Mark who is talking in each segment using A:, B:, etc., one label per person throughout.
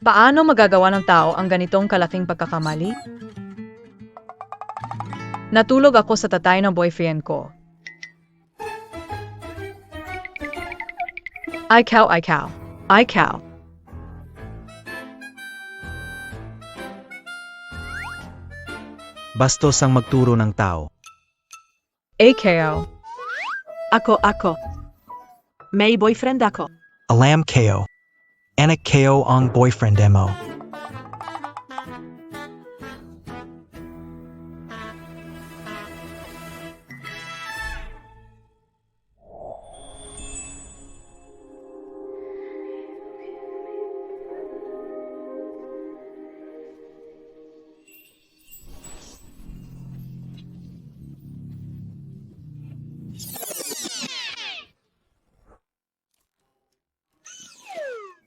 A: Paano magagawa ng tao ang ganitong kalaking pagkakamali? Natulog ako sa tatay ng boyfriend ko. Ikaw, ikaw, ikaw.
B: Bastos ang magturo ng tao.
A: Ikaw.
C: Ako. May boyfriend ako.
B: Alam kayo. Anak kayo ang boyfriend mo.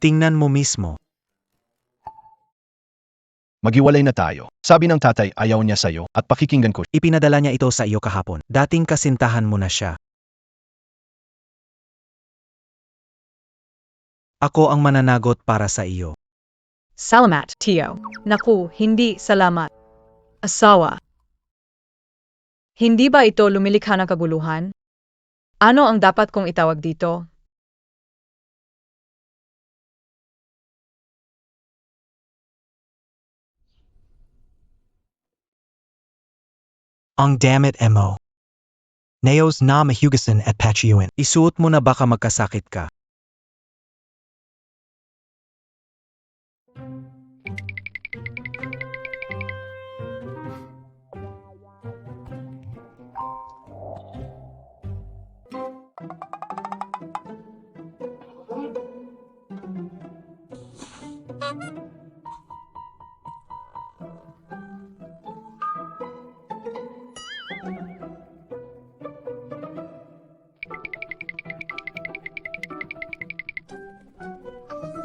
B: Tingnan mo mismo.
D: Maghiwalay na tayo. Sabi ng tatay ayaw niya sa'yo at pakikinggan ko.
B: Ipinadala niya ito sa iyo kahapon. Dating kasintahan mo na siya. Ako ang mananagot para sa iyo.
A: Salamat, Tio. Naku, hindi salamat. Asawa. Hindi ba ito lumilikha ng kaguluhan? Ano ang dapat kong itawag dito?
B: Ang damit mo. Neos na mahugasan at patchiyuin. Isuot mo na baka magkasakit ka.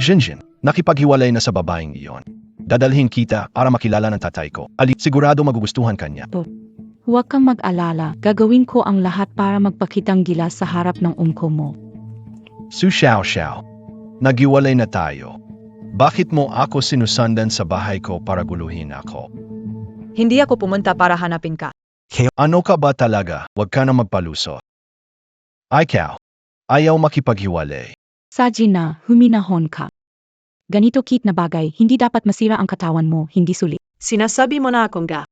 D: Jinjin, nakipaghiwalay na sa babaeng iyon. Dadalhin kita para makilala ng tatay ko. Sigurado magugustuhan kanya.
E: Huwag kang mag-alala, gagawin ko ang lahat para magpakitang gilas sa harap ng mo.
D: Su Xiao Xiao, naghiwalay na tayo. Bakit mo ako sinusundan sa bahay ko para guluhin ako?
A: Hindi ako pumunta para hanapin ka.
D: Ano ka ba talaga? Huwag ka na magpalusot. Ikaw, ayaw makipaghiwalay.
E: Sajina, huminahon ka. Ganito kit na bagay, hindi dapat masira ang katawan mo, hindi sulit.
C: Sinasabi mo na akong ga.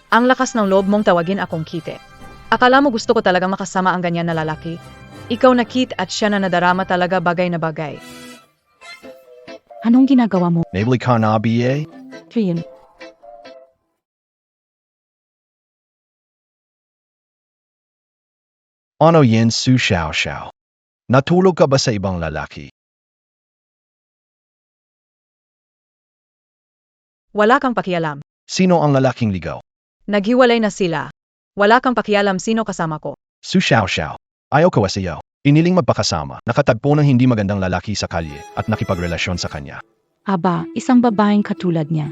A: Ang lakas ng loob mong tawagin akong Kite. Akala mo gusto ko talagang makasama ang ganyan na lalaki? Ikaw na Kit at siya na nadarama talaga bagay na bagay.
E: Anong ginagawa mo,
D: Nabili ka na BA?
E: Trian?
D: Ano yan Su Xiao Xiao? Natulog ka ba sa ibang lalaki?
A: Wala kang pakialam.
D: Sino ang lalaking ligaw?
A: Naghiwalay na sila. Wala kang pakialam sino kasama ko.
D: Su Xiao Xiao, ayaw ka wasiyaw. Iniling magpakasama, nakatagpo ng hindi magandang lalaki sa kalye at nakipagrelasyon sa kanya.
E: Aba, isang babaeng katulad niya.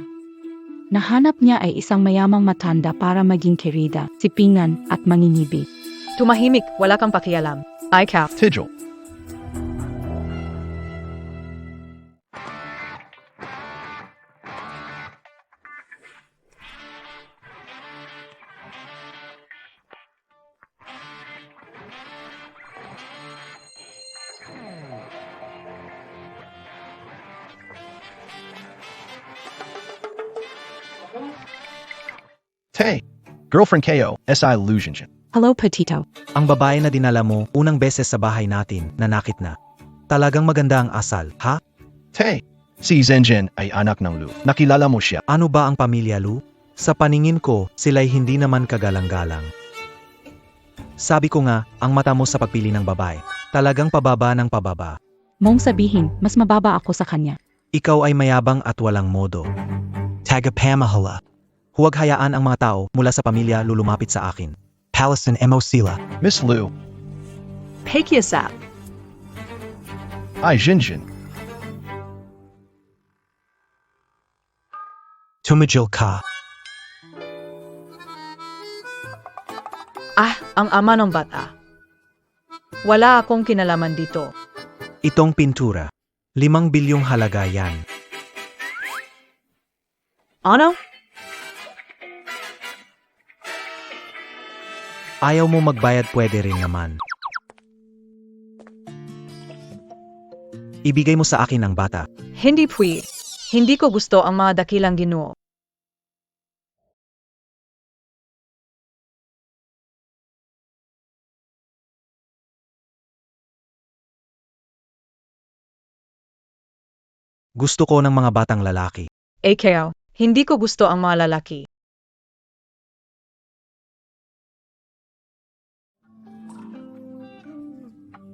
E: Nahanap niya ay isang mayamang matanda para maging kerida, sipingan at mangingibi.
A: Tumahimik, wala kang pakialam. Ikaw.
D: Tijol, Tay, girlfriend KO, SI illusion.
E: Hello, Petito.
B: Ang babae na dinala mo unang beses sa bahay natin, nanakit na. Talagang maganda ang asal, ha?
D: Tay, si Zenjin ay anak ng Lu. Nakilala mo siya.
B: Ano ba ang pamilya Lu? Sa paningin ko, sila'y hindi naman kagalang-galang. Sabi ko nga, ang mata mo sa pagpili ng babae. Talagang pababa ng pababa.
E: Mong sabihin, mas mababa ako sa kanya.
B: Ikaw ay mayabang at walang modo. Tagapamahala. Huwag hayaan ang mga tao mula sa pamilya lulumapit sa akin. Palestine mo sila.
D: Miss Lu,
C: Pakiusap.
D: ay Jinjin.
B: Tumigil ka.
A: Ah, ang ama ng bata. Wala akong kinalaman dito.
B: Itong pintura. 5 bilyong halaga yan.
C: Ano?
B: Ayaw mo magbayad, pwede rin naman. Ibigay mo sa akin ang bata.
A: Hindi pwede. Hindi ko gusto ang mga dakilang ginoo.
B: Gusto ko ng mga batang lalaki.
A: Kaya, hindi ko gusto ang mga lalaki.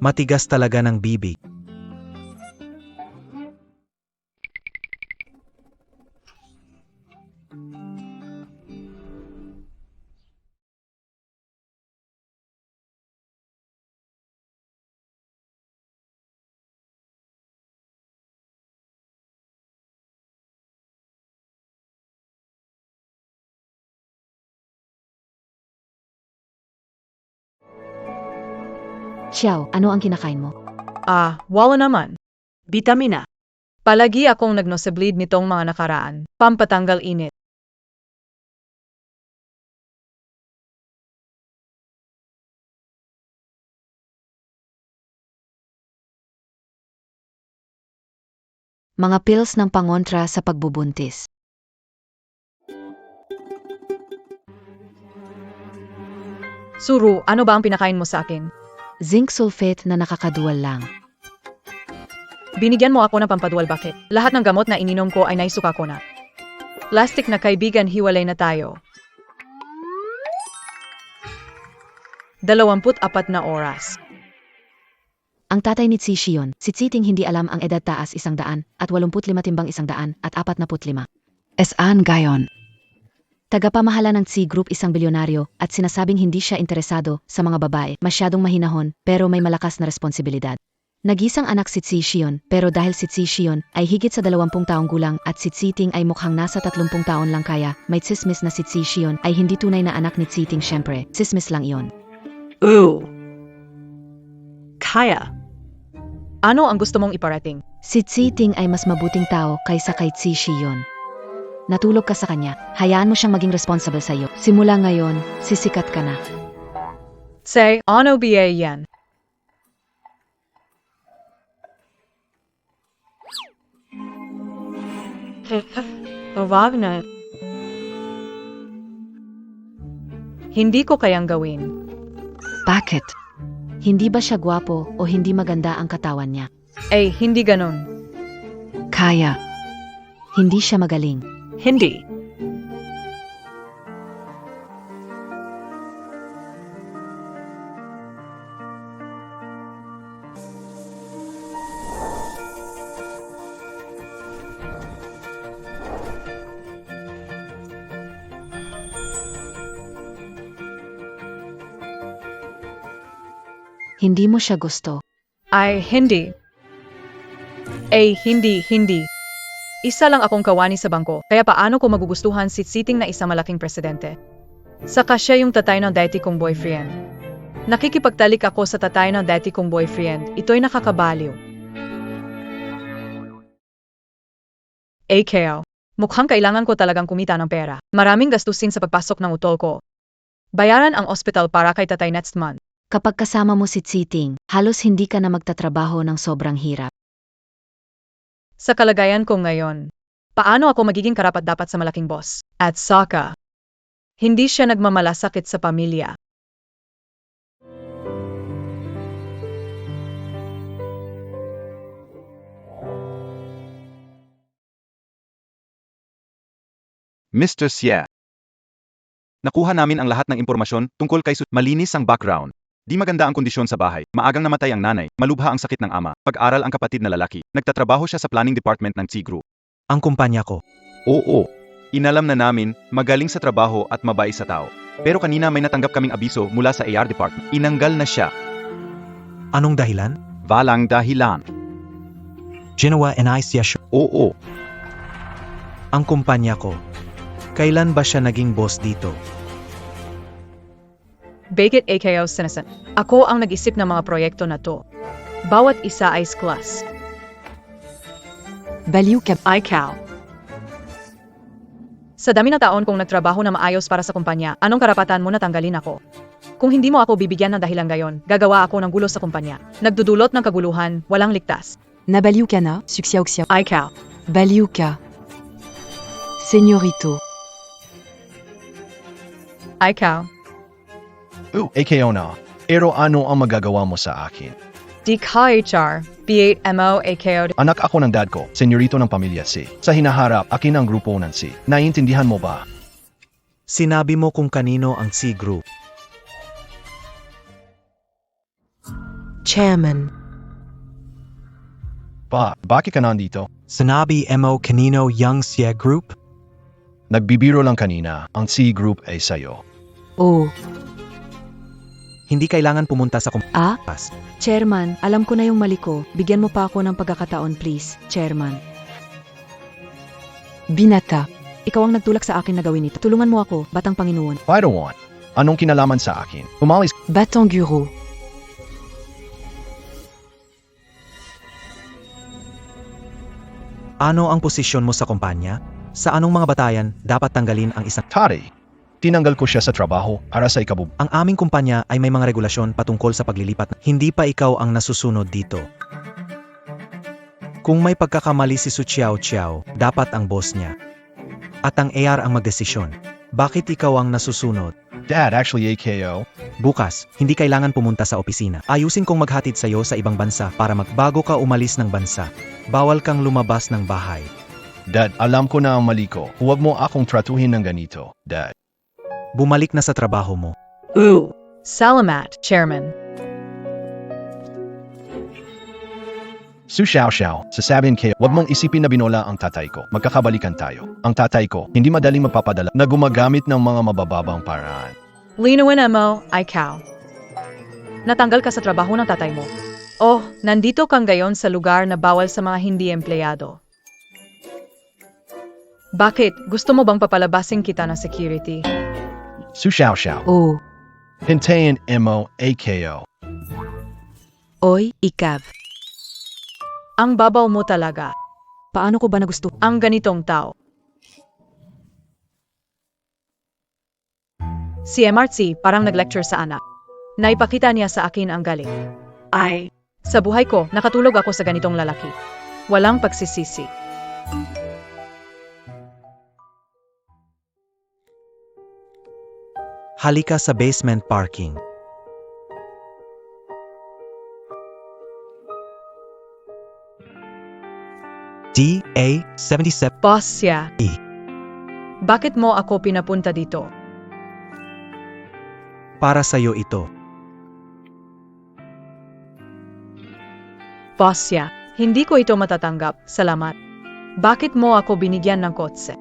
B: Matigas talaga ng bibig.
F: Xiao, ano ang kinakain mo?
A: Wala naman.
C: Vitamina.
A: Palagi akong nagnosebleed nitong mga nakaraan. Pampatanggal init.
F: Mga pills ng pangontra sa pagbubuntis.
A: Suru, ano ba ang pinakain mo sa akin?
F: Zinc sulfate na nakakaduwal lang.
A: Binigyan mo ako ng pampaduwal, bakit? Lahat ng gamot na ininom ko ay naisuka ko na. Plastic na kaibigan, hiwalay na tayo. 24 na oras.
F: Ang tatay ni Tsi Shion, si Tsiting hindi alam ang edad taas 100 at 85 timbang 100 at 45. Saan gayon? Tagapamahala ng Tsi Group isang bilyonaryo at sinasabing hindi siya interesado sa mga babae, masyadong mahinahon pero may malakas na responsibilidad. Nagisang anak si Tsi Shion pero dahil si Tsi Shion ay higit sa 20 taong gulang at si Tsiting ay mukhang nasa 30 taon lang kaya may tsismis na si Tsi Shion ay hindi tunay na anak ni Tsiting, syempre, tsismis lang iyon.
C: Ooh. Kaya.
A: Ano ang gusto mong iparating?
F: Si Tsiting ay mas mabuting tao kaysa kay Tsi Shion. Natulog ka sa kanya, hayaan mo siyang maging responsible sa iyo. Simula ngayon, sisikat ka na.
A: Say, ano ba yan? Wag na. Hindi ko kayang gawin.
F: Bakit? Hindi ba siya gwapo o hindi maganda ang katawan niya?
A: Hindi ganon.
F: Kaya. Hindi siya magaling.
C: Hindi.
F: Hindi mo siya gusto.
A: Hindi. Hindi. Isa lang akong kawani sa bangko, kaya paano ko magugustuhan si Tsiting na isang malaking presidente? Saka siya yung tatay ng dati kong boyfriend. Nakikipagtalik ako sa tatay ng dati kong boyfriend, ito'y nakakabaliw. Kaya, mukhang kailangan ko talagang kumita ng pera. Maraming gastusin sa pagpasok ng utol ko. Bayaran ang ospital para kay tatay next month.
F: Kapag kasama mo si Tsiting, halos hindi ka na magtatrabaho ng sobrang hirap.
A: Sa kalagayan ko ngayon, paano ako magiging karapat-dapat sa malaking boss? At saka, hindi siya nagmamalasakit sa pamilya.
G: Mr. Xie. Nakuha namin ang lahat ng impormasyon tungkol kay Malinis ang background. Di maganda ang kondisyon sa bahay. Maagang namatay ang nanay, malubha ang sakit ng ama, pag-aral ang kapatid na lalaki. Nagtatrabaho siya sa planning department ng Tsi Group.
B: Ang kumpanya ko.
G: Oo. Inalam na namin, magaling sa trabaho at mabait sa tao. Pero kanina may natanggap kaming abiso mula sa AR department. Inanggal na siya.
B: Anong dahilan?
G: Walang dahilan.
B: Ginawa and I siya.
G: Oo.
B: Ang kumpanya ko. Kailan ba siya naging boss dito?
A: Bakit AKO sinasan? Ako ang nag-isip ng mga proyekto na to. Bawat isa ay class.
C: Value ka. Ikaw.
A: Sa dami na taon kong nagtrabaho na maayos para sa kumpanya, anong karapatan mo na tanggalin ako? Kung hindi mo ako bibigyan ng dahilan gayon, gagawa ako ng gulo sa kumpanya. Nagdudulot ng kaguluhan, walang ligtas.
H: Nabaliw ka na, suksyaw-ksyaw.
C: Ikaw.
H: Baliw ka. Senyorito.
A: Ikaw,
D: AKO na. Pero ano ang magagawa mo sa akin?
A: di ka HR, B8MO, AKO.
D: Anak ako ng dad ko, senyorito ng pamilya C. Sa hinaharap, akin ang grupo ng C. Naiintindihan mo ba?
B: Sinabi mo kung kanino ang C Group.
H: Chairman.
D: Bakit ka nandito?
B: Sinabi mo kanino yung C Group?
D: Nagbibiro lang kanina, ang C Group ay sayo.
H: Oh.
B: Hindi kailangan pumunta sa
F: Ah?
B: kumpas.
F: Chairman, alam ko na yung mali ko. Bigyan mo pa ako ng pagkakataon, please, Chairman.
H: Binata.
F: Ikaw ang nagtulak sa akin na gawin ito. Tulungan mo ako, Batang Panginoon.
D: Padawan, anong kinalaman sa akin? Umalis
H: Batang Guro.
B: Ano ang posisyon mo sa kumpanya? Sa anong mga batayan dapat tanggalin ang isang
D: Tari. Tinanggal ko siya sa trabaho para sa ikabub.
B: Ang aming kumpanya ay may mga regulasyon patungkol sa paglilipat. Hindi pa ikaw ang nasusunod dito. Kung may pagkakamali si Su Chiao Chiao, dapat ang boss niya. At ang AR ang magdesisyon. Bakit ikaw ang nasusunod?
D: Dad, actually AKO.
B: Bukas, hindi kailangan pumunta sa opisina. Ayusin kong maghatid sa'yo sa ibang bansa para magbago ka umalis ng bansa. Bawal kang lumabas ng bahay.
D: Dad, alam ko na ang mali ko. Huwag mo akong tratuhin ng ganito, Dad.
B: Bumalik na sa trabaho mo.
C: Ooh.
A: Salamat, Chairman.
D: Su Xiao Xiao, sasabihin kayo, huwag mong isipin na binola ang tatay ko. Magkakabalikan tayo. Ang tatay ko, hindi madaling mapapadala na gumagamit ng mga mabababang paraan.
A: Linawin mo, ikaw. Natanggal ka sa trabaho ng tatay mo. Oh, nandito kang gayon sa lugar na bawal sa mga hindi empleyado. Bakit? Gusto mo bang papalabasin kita ng security?
D: Su Xiao Xiao,
H: Oh.
D: hintayin mo AKO.
H: Oy, ikaw.
A: Ang babaw mo talaga.
F: Paano ko ba nagusto?
A: Ang ganitong tao. Si MRC parang nag-lecture sa anak. Naipakita niya sa akin ang galing.
C: I.
A: Sa buhay ko, nakatulog ako sa ganitong lalaki. Walang pagsisisi.
B: Halika sa basement parking. DA-77
A: Boss siya.
B: E.
A: Bakit mo ako pinapunta dito?
B: para sa'yo ito.
A: Boss siya. Hindi ko ito matatanggap. Salamat. Bakit mo ako binigyan ng kotse?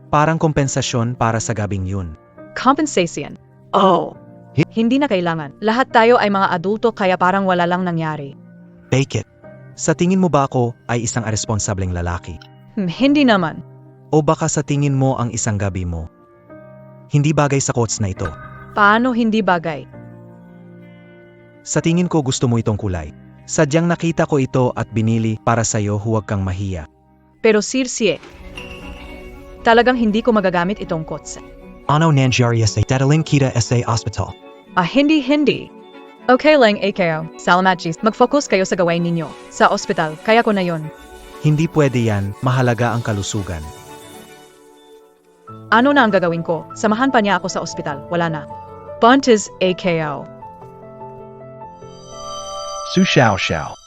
B: Parang kompensasyon para sa gabing yun.
A: Compensation.
C: Oh.
A: Hindi na kailangan. Lahat tayo ay mga adulto kaya parang wala lang nangyari.
B: Take it. Sa tingin mo ba ako ay isang irresponsableng lalaki?
A: Hindi naman.
B: O baka sa tingin mo ang isang gabi mo? Hindi bagay sa quotes na ito.
A: Paano hindi bagay?
B: Sa tingin ko gusto mo itong kulay. Sadyang nakita ko ito at binili para sa'yo, huwag kang mahiya.
A: Pero sirsie. Talagang hindi ko magagamit itong kotse.
B: Ano nangyari sa dadaling kita sa hospital?
A: Hindi. Okay lang, AKO. Salamat, Gis. Mag-focus kayo sa gawain ninyo. Sa ospital, kaya ko na yon.
B: Hindi pwede yan, mahalaga ang kalusugan.
A: Ano na ang gagawin ko? Samahan pa niya ako sa ospital. Wala na. Buntis, AKO.
D: Su Xiao Xiao.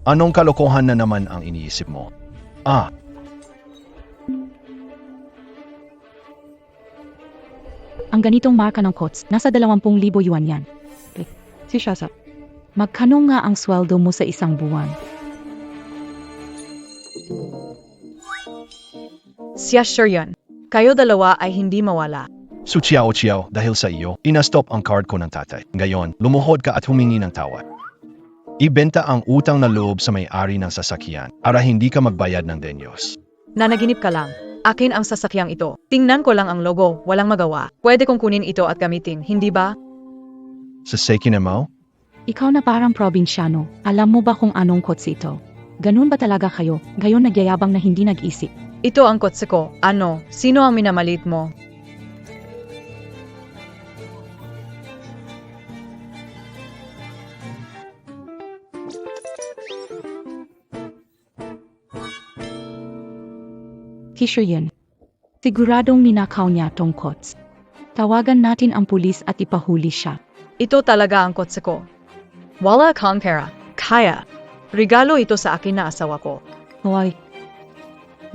D: Anong kalokohan na naman ang iniisip mo?
E: Ang ganitong marka ng coats, nasa 20,000 yuan yan. Si Shasa. Magkano nga ang sweldo mo sa isang buwan?
A: Siya sure yun. Kayo dalawa ay hindi mawala.
D: Su Chiao Chiao, dahil sa iyo, inastop ang card ko ng tatay. Ngayon, lumuhod ka at humingi ng tawad. Ibenta ang utang na loob sa may-ari ng sasakyan para hindi ka magbayad ng denyos.
A: Nanaginip ka lang. Akin ang sasakyang ito. Tingnan ko lang ang logo, walang magawa. Pwede kong kunin ito at gamitin, hindi ba?
D: Sa sekin mo?
E: Ikaw na parang probinsyano, alam mo ba kung anong kotse ito? Ganun ba talaga kayo? Gayon nagyayabang na hindi nag-isip.
A: Ito ang kotse ko. Ano? Sino ang minamalit mo?
E: Kisher yun. Siguradong ninakaw niya tong kots. Tawagan natin ang pulis at ipahuli siya.
A: Ito talaga ang kotse ko. Wala kang pera. Kaya. Regalo ito sa akin na asawa ko.
E: Hoy,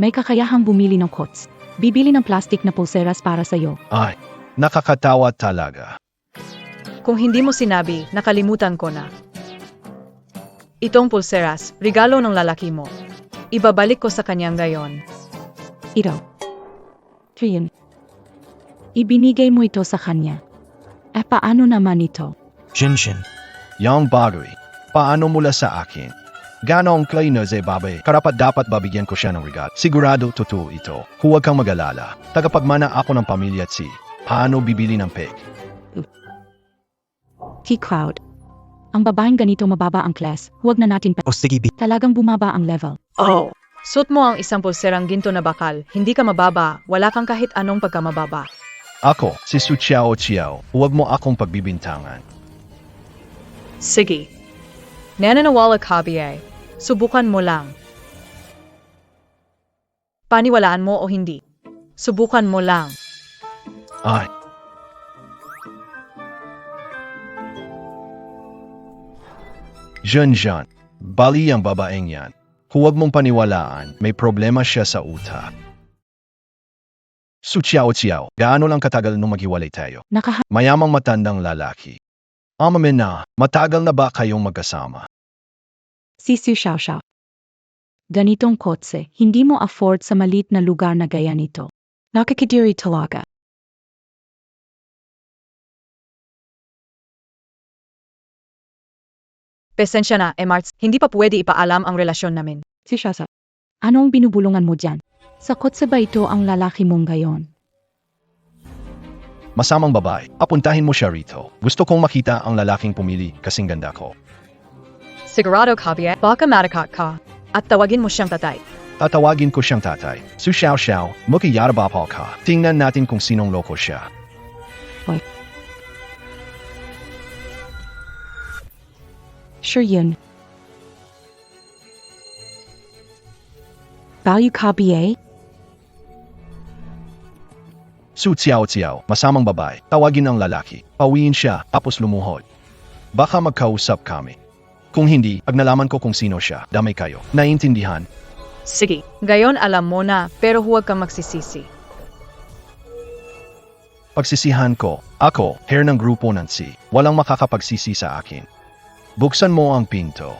E: may kakayahang bumili ng kots. Bibili ng plastic na pulseras para sa'yo.
D: Ay, nakakatawa talaga.
A: Kung hindi mo sinabi, nakalimutan ko na. Itong pulseras, regalo ng lalaki mo. Ibabalik ko sa kanyang gayon.
E: Ito. Trian. Ibinigay mo ito sa kanya. Paano naman ito?
B: Jinshin.
D: Yang bagay, paano mula sa akin? Ganong klino ze babe, karapat dapat babigyan ko siya ng regalo. Sigurado totoo ito. Huwag kang mag-alala. Tagapagmana ako ng pamilya at si. Paano bibili ng pig?
E: Key crowd. Ang babaeng ganito mababa ang class. Huwag na natin
B: O sige,
E: Talagang bumaba ang level.
C: Oh,
A: Suot mo ang isang pulserang ginto na bakal, hindi ka mababa, wala kang kahit anong pagkamababa.
D: Ako, si Su Chiao Chiao. Huwag mo akong pagbibintangan.
C: sige.
A: Nananawala ka, BA. Subukan mo lang. Paniwalaan mo o hindi. Subukan mo lang.
D: Ay. Jean, bali ang babaeng yan. Huwag mong paniwalaan, may problema siya sa utak. Su Chiao Chiao, gaano lang katagal nung maghiwalay tayo? Mayamang matandang lalaki. Amamin na, matagal na ba kayong magkasama?
E: Si Su Xiao Xiao. Ganitong kotse, hindi mo afford sa malit na lugar na gaya nito. Nakakidiri talaga.
A: Pasensya na, Marts, hindi pa pwede ipaalam ang relasyon namin.
E: Si Shasa. Anong binubulungan mo dyan? Sa kotse ba ito ang lalaki mong gayon?
D: Masamang babae, apuntahin mo siya rito. Gusto kong makita ang lalaking pumili kasing ganda ko.
A: Sigurado ka, BA, baka marakat ka. At tawagin mo siyang tatay.
D: Tatawagin ko siyang tatay. Su Xiao Xiao, makiyarabapal ka. Tingnan natin kung sinong loko siya.
E: Sure yun. Value ka, BA?
D: Su Xiao Xiao, masamang babae. Tawagin ang lalaki. Pawiin siya, tapos lumuhod. Baka magkausap kami. Kung hindi, pag nalaman ko kung sino siya, damay kayo. Naiintindihan?
C: Sige.
A: Gayon alam mo na, pero huwag kang magsisisi.
D: Pagsisihan ko, ako, hair ng grupo ng C. Walang makakapagsisi sa akin. Buksan mo ang pinto.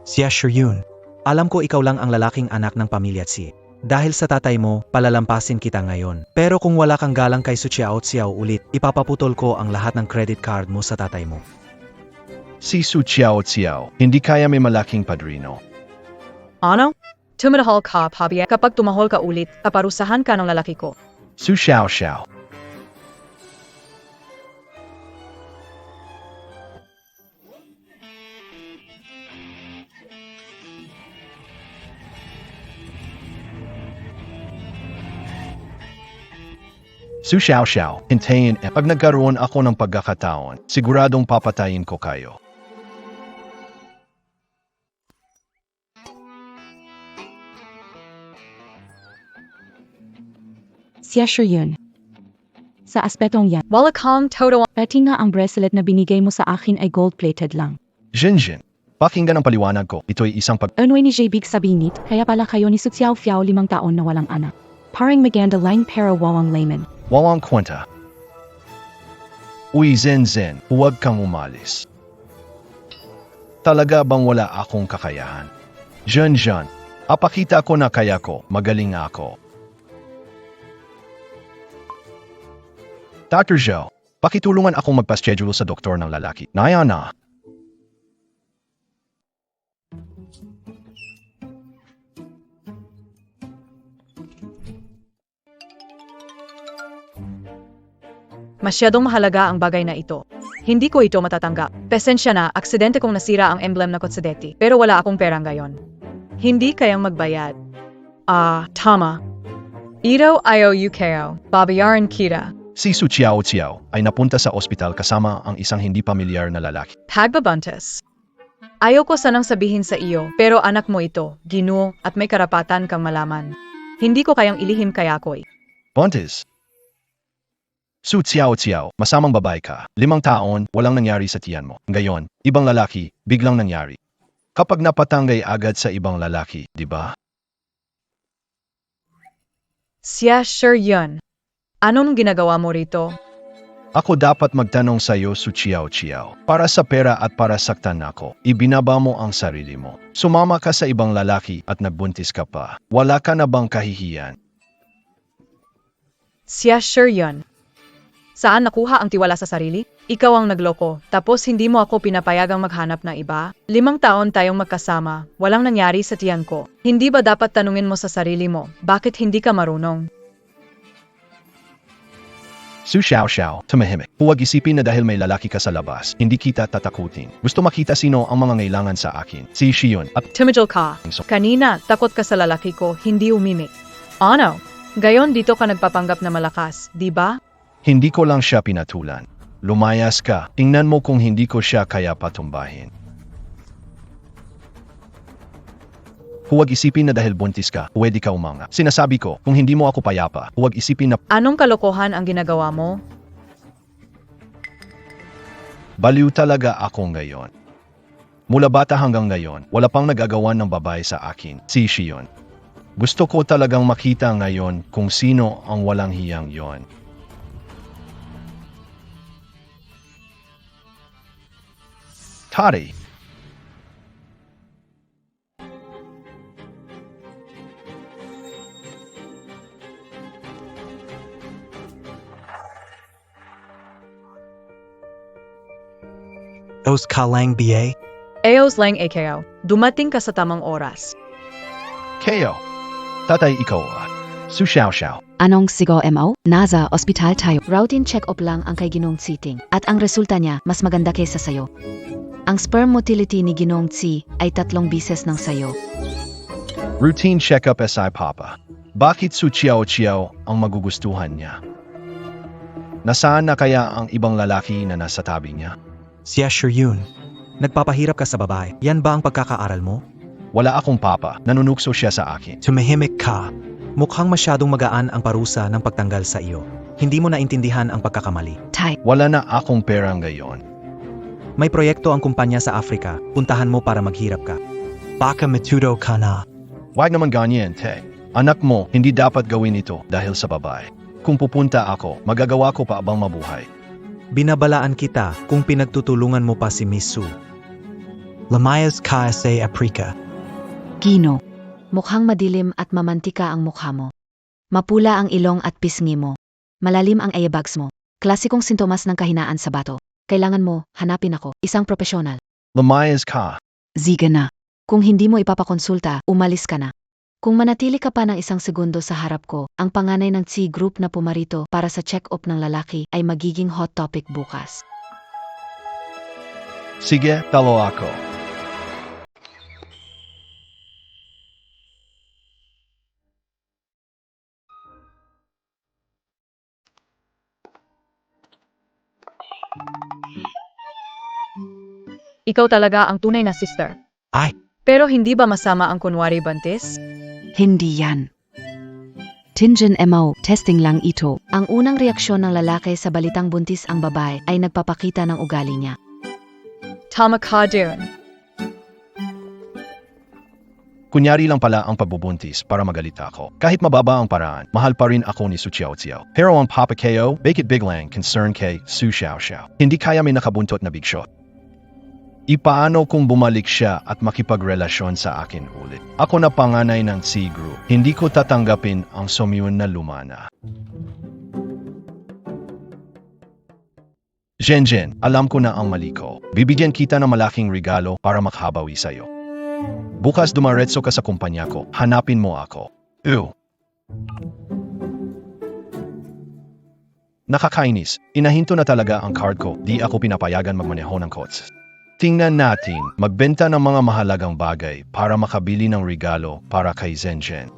B: Siya sure yun. Alam ko ikaw lang ang lalaking anak ng pamilya Si. Dahil sa tatay mo, palalampasin kita ngayon. Pero kung wala kang galang kay Su Chiao Chiao ulit, ipapaputol ko ang lahat ng credit card mo sa tatay mo.
D: Si Su Chiao Chiao, hindi kaya may malaking padrino.
A: Ano? Tumahol ka, BA. Kapag tumahol ka ulit, kaparusahan ka ng lalaki ko.
D: Su Xiao Xiao. Su Xiao Xiao, hintayin pag nagkaroon ako ng pagkakataon, siguradong papatayin ko kayo.
E: Siya sure yun. Sa aspetong yan,
A: Wala kang todo.
E: pati nga ang bracelet na binigay mo sa akin ay gold-plated lang.
D: Jinjin, pakinggan ang paliwanag ko. Ito'y isang
E: Anoy ni J. Big sabihin nit, kaya pala kayo ni Su Xiao Fiao 5 taon na walang anak. Parang maganda lang pero wawang layman.
D: Walang kwenta. Uy, Zen, huwag kang umalis. Talaga bang wala akong kakayahan? Jan, apakita ko na kaya ko, magaling ako. Dr. Zhao, pakitulungan akong magpa-schedule sa doktor ng lalaki. Naya na.
A: Masyadong mahalaga ang bagay na ito. Hindi ko ito matatanggap. Pasensya na, aksidente kong nasira ang emblem na kotsedeti. Pero wala akong pera ngayon. Hindi kayang magbayad. Tama. Ito ayaw kayo. Babayaran kita.
D: Si Su Chiao ay napunta sa ospital kasama ang isang hindi pamilyar na lalaki.
A: Pagbabuntis. Ayaw ko sanang sabihin sa iyo, pero anak mo ito, Ginoo, at may karapatan kang malaman. Hindi ko kayang ilihim kay ako'y.
D: Buntis. Su Chiao, masamang babae ka. 5 taon, walang nangyari sa tiyan mo. Ngayon, ibang lalaki, biglang nangyari. Kapag napatanggay agad sa ibang lalaki, di ba?
A: Siya sure yun. Anong ginagawa mo rito?
D: Ako dapat magtanong sa iyo, Su Chiao. Para sa pera at para saktan ako, ibinaba mo ang sarili mo. Sumama ka sa ibang lalaki at nagbuntis ka pa. Wala ka na bang kahihiyan?
A: Siya sure yun. Saan nakuha ang tiwala sa sarili? Ikaw ang nagloko, tapos hindi mo ako pinapayagang maghanap ng iba? 5 taon tayong magkasama, walang nangyari sa tiyan ko. Hindi ba dapat tanungin mo sa sarili mo, bakit hindi ka marunong?
D: Su Xiao, tumahimik. Huwag isipin na dahil may lalaki ka sa labas, hindi kita tatakutin. Gusto makita sino ang mga ngailangan sa akin. Si Shion at
A: Tumigil ka. Kanina, takot ka sa lalaki ko, hindi umimik. Ano? Gayon dito ka nagpapanggap na malakas, di ba?
D: hindi ko lang siya pinatulan. Lumayas ka, tingnan mo kung hindi ko siya kaya patumbahin. Huwag isipin na dahil buntis ka, pwede ka umanga. Sinasabi ko, kung hindi mo ako payapa, huwag isipin na
A: Anong kalokohan ang ginagawa mo?
D: baliw talaga ako ngayon. Mula bata hanggang ngayon, wala pang nagagawa ng babae sa akin, si Shion. Gusto ko talagang makita ngayon kung sino ang walang hiyang yon. Tari.
B: Os ka lang ba?
A: Eos lang AKO, dumating ka sa tamang oras.
D: Keo. Tatay ikaw. Su Xiao.
F: Anong sigo MO? Nasa ospital tayo. Routine check-up lang ang kay Ginong Tsiting. At ang resulta niya, mas maganda kaysa sayo. Ang sperm motility ni Ginong Tsi ay 3 bises ng sayo.
D: Routine checkup SI Papa. Bakit Su Chiao ang magugustuhan niya? Nasaan na kaya ang ibang lalaki na nasa tabi niya?
B: Siya sure yun. Nagpapahirap ka sa babae. Yan ba ang pagkakaaral mo?
D: Wala akong papa, nanunukso siya sa akin.
B: Tumahimik ka. Mukhang masyadong magaan ang parusa ng pagtanggal sa iyo. Hindi mo naintindihan ang pagkakamali.
F: Tay,
D: Wala na akong pera ngayon.
B: May proyekto ang kumpanya sa Afrika. Puntahan mo para maghirap ka. Baka matuto ka na.
D: Wag naman ganyan, te. Anak mo, hindi dapat gawin ito dahil sa babae. Kung pupunta ako, magagawa ko pa bang mabuhay?
B: Binabalaan kita kung pinagtutulungan mo pa si Miss Su. Lamayas ka sa Afrika.
F: Gino. Mukhang madilim at mamantika ang mukha mo. Mapula ang ilong at pisngi mo. Malalim ang eyebags mo. Klasikong sintomas ng kahinaan sa bato. Kailangan mo, hanapin ako, isang profesional.
D: Lumayas ka.
F: Ziga na. Kung hindi mo ipapakonsulta, umalis ka na. Kung manatili ka pa ng 1 segundo sa harap ko, ang panganay ng Tsi Group na pumarito para sa check-up ng lalaki ay magiging hot topic bukas.
D: Sige, talo ako.
A: Ikaw talaga ang tunay na sister.
B: Ay.
A: Pero hindi ba masama ang kunwari buntis?
F: Hindi yan. Tinjin MO, testing lang ito. Ang unang reaksyon ng lalaki sa balitang buntis ang babae ay nagpapakita ng ugali niya.
A: Tama ka dun.
D: Kunyari lang pala ang pagbubuntis para magalit ako. Kahit mababa ang paraan, mahal pa rin ako ni Su Xiao. Pero ang Papa Ko, bakit biglang concern kay Su Xiao? Hindi kaya may nakabuntot na bigsyo. Ipaano kung bumalik siya at makipagrelasyon sa akin ulit? Ako na panganay ng C Group. Hindi ko tatanggapin ang Somyun na lumana. Zhenzhen, alam ko na ang mali ko. Bibigyan kita ng malaking regalo para makahabawi sa'yo. Bukas dumaretso ka sa kumpanya ko. Hanapin mo ako. Ew. Nakakainis. Inahinto na talaga ang card ko. Di ako pinapayagan magmaneho ng kots. Tingnan natin, magbenta ng mga mahalagang bagay para makabili ng regalo para kay Zhenzhen.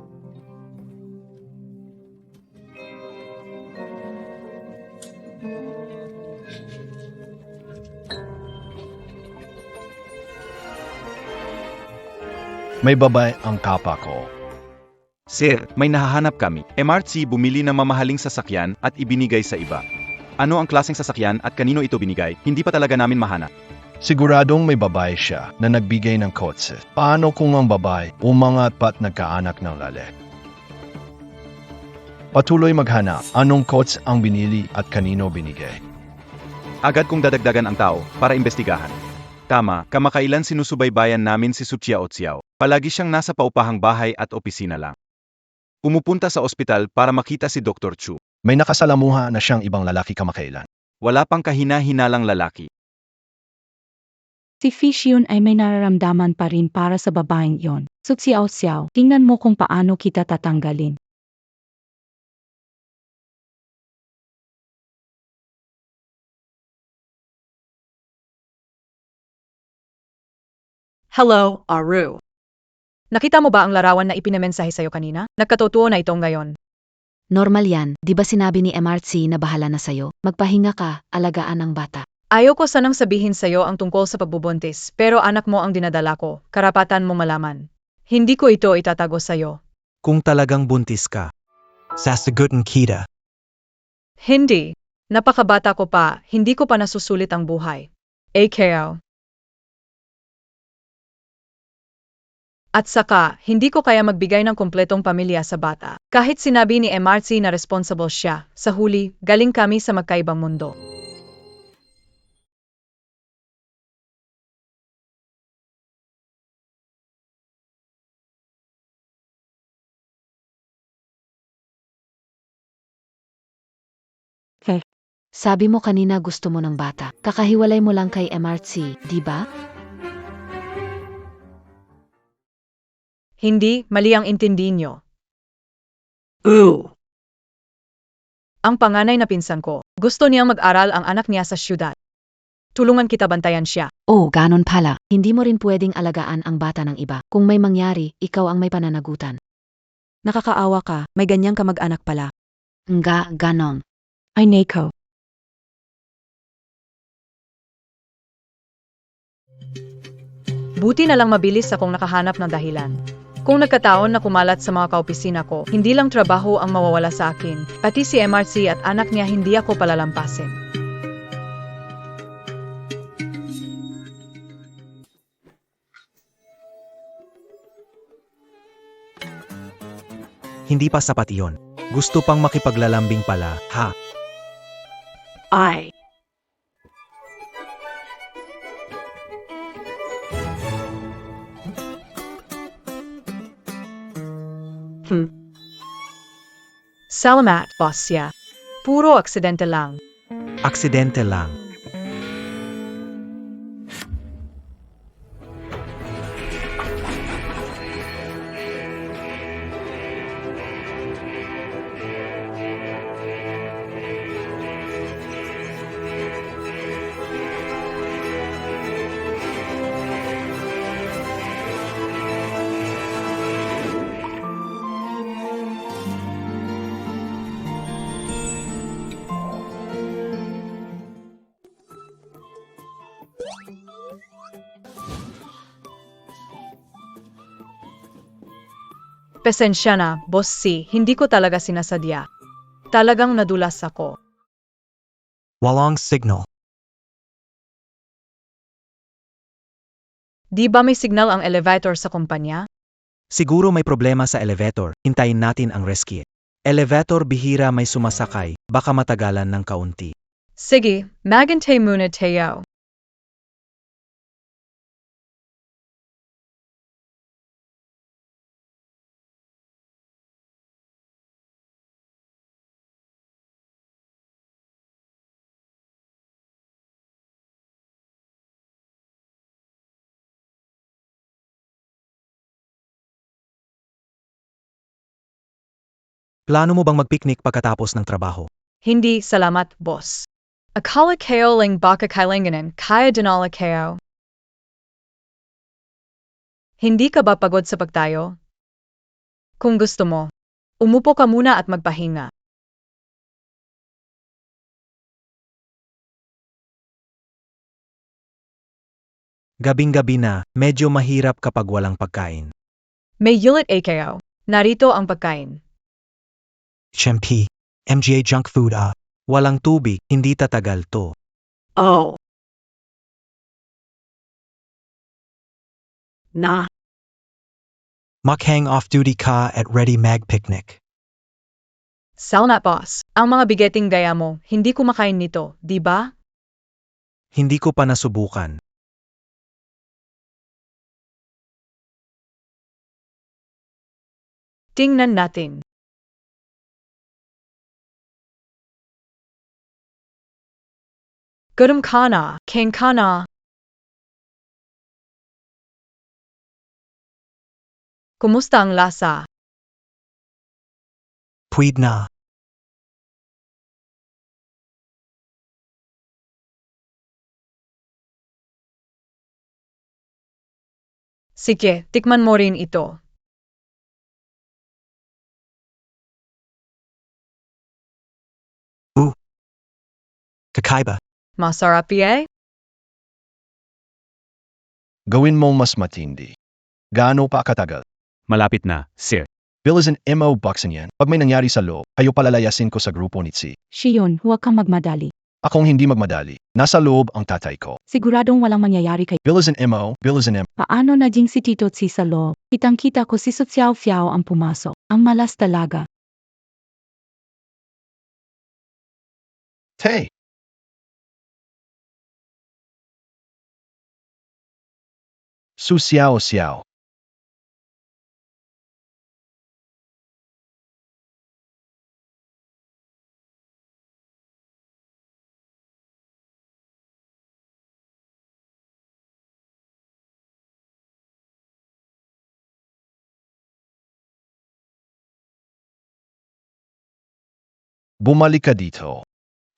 D: May babae ang kapa ko.
G: Sir, may nahahanap kami. MRC bumili ng mamahaling sasakyan at ibinigay sa iba. Ano ang klaseng sasakyan at kanino ito binigay? Hindi pa talaga namin mahanap.
D: Siguradong may babae siya na nagbigay ng kotse. Paano kung ang babae umangat pat nagkaanak ng lale? Patuloy maghanap anong kotse ang binili at kanino binigay.
G: Agad kong dadagdagan ang tao para imbestigahan. Tama, kamakailan sinusubaybayan namin si Su Xiao. Palagi siyang nasa paupahang bahay at opisina lang. Pumupunta sa ospital para makita si Dr. Chu.
D: May nakasalamuha na siyang ibang lalaki kamakailan.
G: Wala pang kahina-hinalang lalaki.
E: Si Fishun ay may nararamdaman pa rin para sa babaeng yon. Su Xiao, tingnan mo kung paano kita tatanggalin.
A: Hello, Aru. Nakita mo ba ang larawan na ipinamensahe sa'yo kanina? Nagkatotoo na ito ngayon.
F: Normal yan, di ba sinabi ni MRC na bahala na sa'yo? Magpahinga ka, alagaan ang bata.
A: Ayoko sanang sabihin sa'yo ang tungkol sa pagbubuntis, pero anak mo ang dinadala ko, karapatan mo malaman. Hindi ko ito itatago sa'yo.
B: Kung talagang buntis ka, sasagutin kita.
A: Hindi. Napakabata ko pa, hindi ko pa nasusulit ang buhay. Kaya. At saka, hindi ko kaya magbigay ng kumpletong pamilya sa bata. Kahit sinabi ni MRC na responsible siya, sa huli, galing kami sa magkaibang mundo.
F: Sabi mo kanina gusto mo ng bata. Kakahiwalay mo lang kay MRC, di ba?
A: Hindi, mali ang intindi nyo. Ang panganay na pinsan ko, gusto niyang mag-aral ang anak niya sa syudad. Tulungan kita bantayan siya.
F: Oh, ganon pala. Hindi mo rin pwedeng alagaan ang bata ng iba. Kung may mangyari, ikaw ang may pananagutan.
H: Nakakaawa ka, may ganyang kamag-anak pala.
F: Nga, ganon.
E: Ay, Neko.
A: Buti na lang mabilis akong nakahanap ng dahilan. Kung nagkataon na kumalat sa mga kaopisina ko, hindi lang trabaho ang mawawala sa akin, pati si MRC at anak niya hindi ako palalampasin.
B: Hindi pa sapat iyon. Gusto pang makipaglalambing pala, ha?
C: I.
A: Salamat, boss siya. Puro aksidente lang.
B: Aksidente lang.
A: Pasensya na, boss C, hindi ko talaga sinasadya. Talagang nadulas ako.
B: Walang signal.
A: Di ba may signal ang elevator sa kumpanya?
B: Siguro may problema sa elevator, hintayin natin ang rescue. Elevator bihira may sumasakay, baka matagalan ng kaunti.
A: Sige, magantay muna tayo.
B: Plano mo bang magpiknik pagkatapos ng trabaho?
A: Hindi, salamat, boss. Akala kayo lang baka kailanganin, kaya dinala kayo. Hindi ka ba pagod sa pagtayo? Kung gusto mo, umupo ka muna at magpahinga.
B: Gabing-gabi na, medyo mahirap kapag walang pagkain.
A: May yulit kayo. Narito ang pagkain.
B: Chempi, MGA junk food ah. Walang tubig, hindi tatagal to.
C: Oh. Nah.
B: Makhang off-duty ka at ready mag picnic.
A: Salamat, boss. Ang mga bigeting gaya mo, hindi kumakain nito, di ba?
B: Hindi ko pa nasubukan.
A: Tingnan natin. Gutom ka na, kain ka na. Kumusta ang lasa?
B: Pwede na.
A: Sige, tikman mo rin ito.
B: Kakaiba.
A: Masarap eh?
D: Gawin mong mas matindi. Gaano pa katagal?
G: Malapit na, sir.
D: Bill is an MO boxing yan. Pag may nangyari sa loob, kayo palalayasin ko sa grupo ni Tsi.
E: Shion, huwag kang magmadali.
D: Akong hindi magmadali. Nasa loob ang tatay ko.
E: Siguradong walang mangyayari kay...
D: Bill is an MO, Bill is an M.
E: Paano naging si Tito Tsi sa loob? Kitang-kita ko si Xiao Fiao ang pumasok. Ang malas talaga.
D: Tay! Su Xiao Xiao. Bumalik ka dito.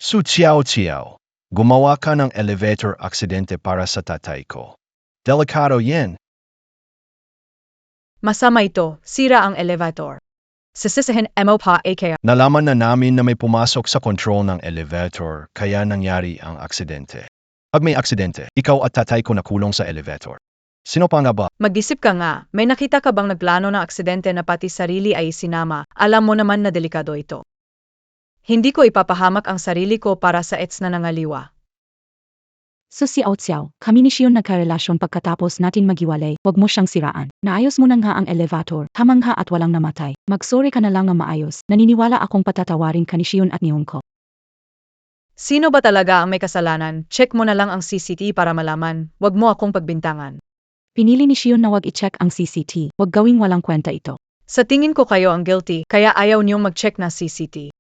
D: Su Xiao Xiao. Gumawa ka ng elevator aksidente para sa tatay ko. Delikado yan.
A: Masama ito, sira ang elevator. Sisisihin mo pa kayo.
D: Nalaman na namin na may pumasok sa control ng elevator kaya nangyari ang aksidente. Pag may aksidente, ikaw at tatay ko nakulong sa elevator. Sino pa nga ba?
A: Mag-isip ka nga, may nakita ka bang nagplano ng aksidente na pati sarili ay sinama? Alam mo naman na delikado ito. Hindi ko ipapahamak ang sarili ko para sa ets na nangaliwa.
E: So si Xiao, kami ni Shion nagkarelasyon pagkatapos natin magiwalay. Huwag mo siyang siraan. Naayos mo na nga ang elevator. Tamang nga at walang namatay. Mag-sorry ka na lang na maayos. Naniniwala akong patatawarin ka ni Shion at Nihon ko.
A: Sino ba talaga ang may kasalanan? Check mo na lang ang CCTV para malaman. Huwag mo akong pagbintangan.
E: Pinili ni Shion na wag i-check ang CCTV. Huwag gawing walang kwenta ito.
A: Sa tingin ko kayo ang guilty, kaya ayaw niyong mag-check na CCTV.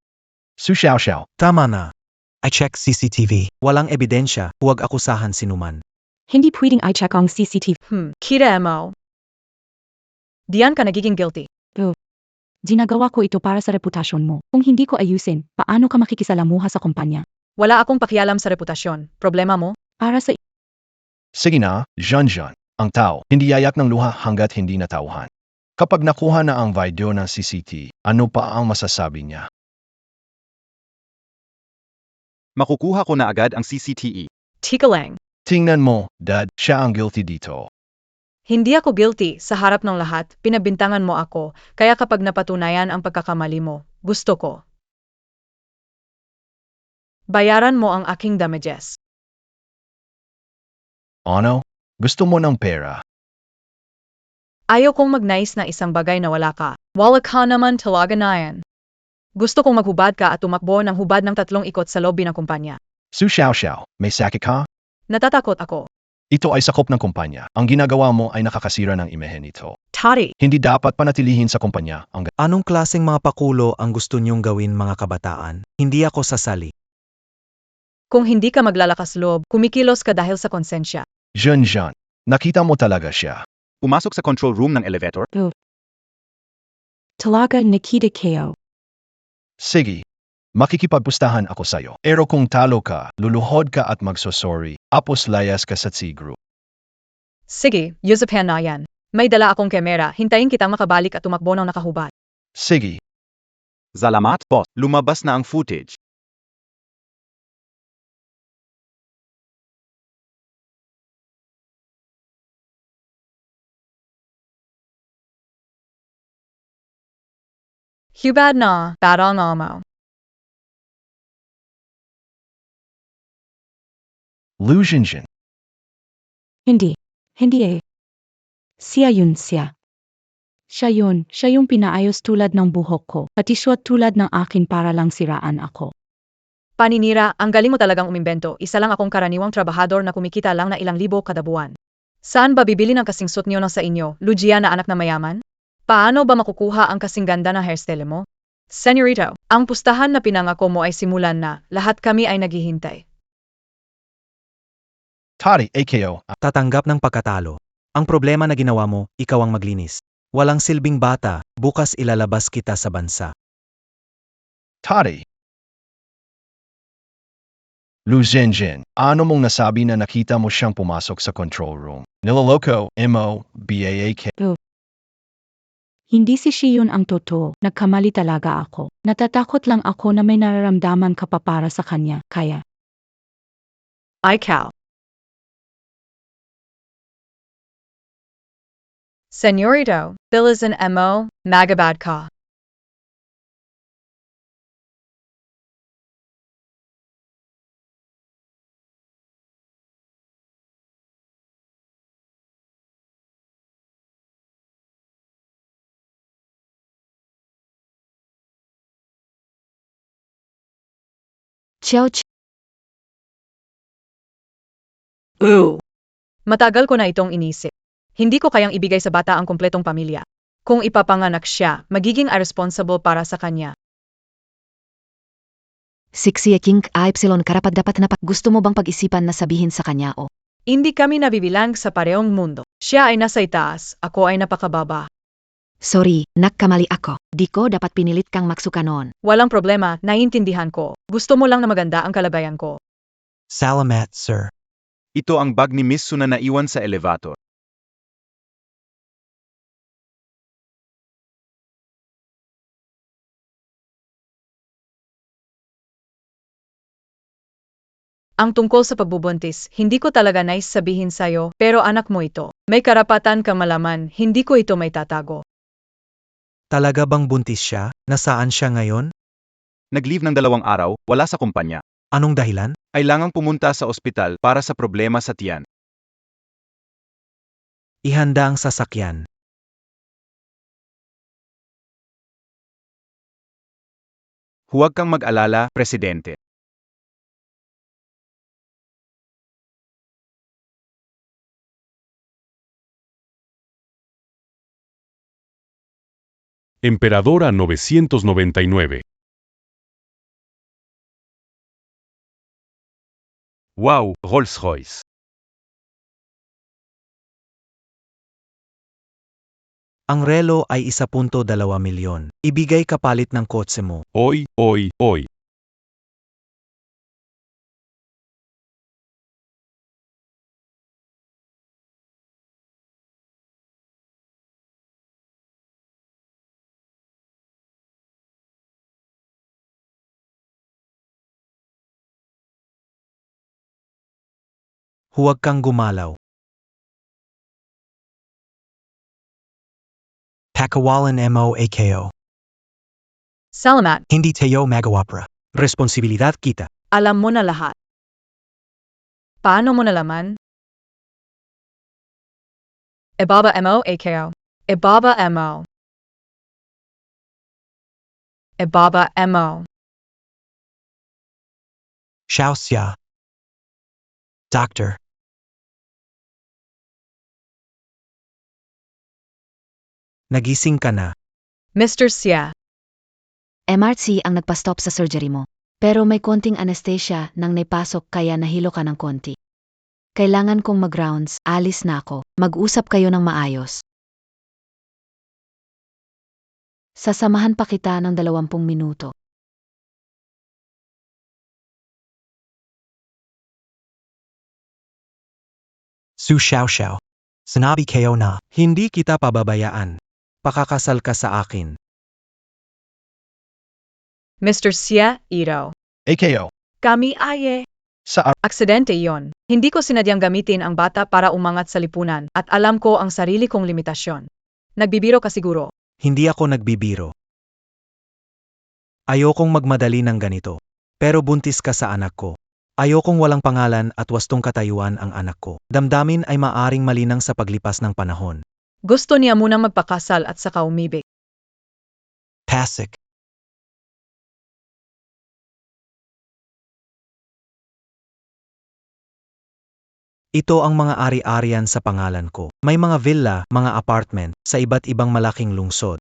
D: Su Xiao Xiao.
B: Tama na. I check CCTV. Walang ebidensya, huwag akusahan sinuman.
E: Hindi pwedeng i-check ang CCTV.
A: Kita mo. Diyan ka nagiging guilty.
E: Ginagawa ko ito para sa reputasyon mo. Kung hindi ko ayusin, paano ka makikisalamuha sa kumpanya?
A: Wala akong pakialam sa reputasyon. Problema mo?
E: Para sa...
D: Sige na, Jean. Ang tao, hindi yayak ng luha hanggat hindi natauhan. Kapag nakuha na ang video ng CCTV, ano pa ang masasabi niya?
G: Makukuha ko na agad ang CCTV.
A: Tika lang.
D: Tingnan mo, Dad, siya ang guilty dito.
A: Hindi ako guilty sa harap ng lahat, pinabintangan mo ako, kaya kapag napatunayan ang pagkakamali mo, gusto ko. Bayaran mo ang aking damages.
D: Ano? Gusto mo ng pera?
A: Ayaw kong magnais na isang bagay na wala ka. Wala ka naman talaga na yan. Gusto kong maghubad ka at tumakbo ng hubad ng 3 ikot sa lobby ng kumpanya.
D: Su Xiao Xiao, may sakit ka?
A: Natatakot ako.
D: Ito ay sakop ng kumpanya. Ang ginagawa mo ay nakakasira ng imahe nito.
A: Tari,
D: Hindi dapat panatilihin sa kumpanya ang
B: Anong klaseng mga pakulo ang gusto niyong gawin mga kabataan? Hindi ako sasali.
A: kung hindi ka maglalakas loob, kumikilos ka dahil sa konsensya.
D: Zhen Zhen. Nakita mo talaga siya.
G: Pumasok sa control room ng elevator.
E: Talaga nakita kayo.
D: Sige. Makikipagpustahan ako sa'yo. Pero kung talo ka, luluhod ka at magsosorry. Apos layas ka sa C-group.
A: Sige, Yusupian na yan. May dala akong kamera, hintayin kitang makabalik at tumakbo ng nakahubad.
D: Sige.
G: Salamat, boss. Lumabas na ang footage.
A: Hubad na, batang amo.
D: Lu Jinjin.
E: Hindi. Hindi eh. Siya yun siya. Siya yung pinaayos tulad ng buhok ko, at isuot tulad ng akin para lang siraan ako.
A: Paninira, ang galing mo talagang umimbento. Isa lang akong karaniwang trabahador na kumikita lang na ilang libo kada buwan. Saan ba bibili ng kasing suot niyo ng sa inyo, Lugia na anak na mayaman? Paano ba makukuha ang kasing ganda na hairstyle mo? Senyorito, ang pustahan na pinangako mo ay simulan na, lahat kami ay naghihintay.
D: Tari, AKO.
B: Tatanggap ng pagkatalo. Ang problema na ginawa mo, ikaw ang maglinis. Walang silbing bata, bukas ilalabas kita sa bansa.
D: Tari. Lu Jinjin. Ano mong nasabi na nakita mo siyang pumasok sa control room? Niloloko, MO, BAAK.
E: Hindi si Shion ang totoo. Nagkamali talaga ako. Natatakot lang ako na may nararamdaman ka pa para sa kanya. Kaya,
A: Ikaw. Senyorito, Bill is an MO, magabad ka.
F: Chow
A: Matagal ko na itong inisip. Hindi ko kayang ibigay sa bata ang kumpletong pamilya. Kung ipapanganak siya, magiging irresponsible para sa kanya.
F: Siksi King Y karapat dapat na gusto mo bang pag-isipan na sabihin sa kanya o?
A: Hindi kami nabibilang sa parehong mundo. Siya ay nasa itaas, ako ay napakababa.
F: Sorry, nagkamali ako. Di ko dapat pinilit kang magsuka noon.
A: Walang problema, naiintindihan ko. Gusto mo lang na maganda ang kalagayan ko.
B: Salamat, sir.
G: Ito ang bag ni Miss Su na naiwan sa elevator.
A: Ang tungkol sa pagbubuntis, hindi ko talaga nais sabihin sa'yo, pero anak mo ito. May karapatan kang malaman, hindi ko ito may tatago.
B: Talaga bang buntis siya? Nasaan siya ngayon?
G: Nag-leave ng 2 araw, wala sa kumpanya.
B: Anong dahilan?
G: Kailangang pumunta sa ospital para sa problema sa tiyan.
B: Ihanda ang sasakyan.
G: Huwag kang mag-alala, Presidente.
I: Emperadora 999. Wow, Rolls-Royce.
B: Ang relo ay 1.2 milyon. Ibigay kapalit ng kotse mo.
I: Hoy.
B: Huwag kang gumalaw. Pakawalan mo AKO.
A: Salamat,
B: Hindi tayo magawapra. Responsibilidad kita.
A: alam mo na lahat. Paano mo nalaman? Ibaba mo, AKO. Ibaba mo. Ibaba mo.
B: Xiao Xia. Doctor. Nagising ka na.
A: Mr. Xia,
F: MRT ang nagpa-stop sa surgery mo. Pero may konting anesthesia nang naipasok kaya nahilo ka ng konti. Kailangan kong mag-rounds, alis na ako. Mag-usap kayo ng maayos. Sasamahan pa kita ng 20 minuto.
B: Su Xiao Xiao. Sinabi kayo na, hindi kita pababayaan. Pakakasal ka sa akin.
A: Mr. Xia Ito.
D: AKO.
A: Kami ay
D: Sa
A: aksidente iyon. Hindi ko sinadyang gamitin ang bata para umangat sa lipunan at alam ko ang sarili kong limitasyon. Nagbibiro ka siguro.
B: Hindi ako nagbibiro. Ayokong magmadali ng ganito. Pero buntis ka sa anak ko. Ayokong walang pangalan at wastong katayuan ang anak ko. Damdamin ay maaring malinang sa paglipas ng panahon.
A: Gusto niya munang magpakasal at saka umibig.
B: Pasik. Ito ang mga ari-arian sa pangalan ko. May mga villa, mga apartment, sa iba't ibang malaking lungsod.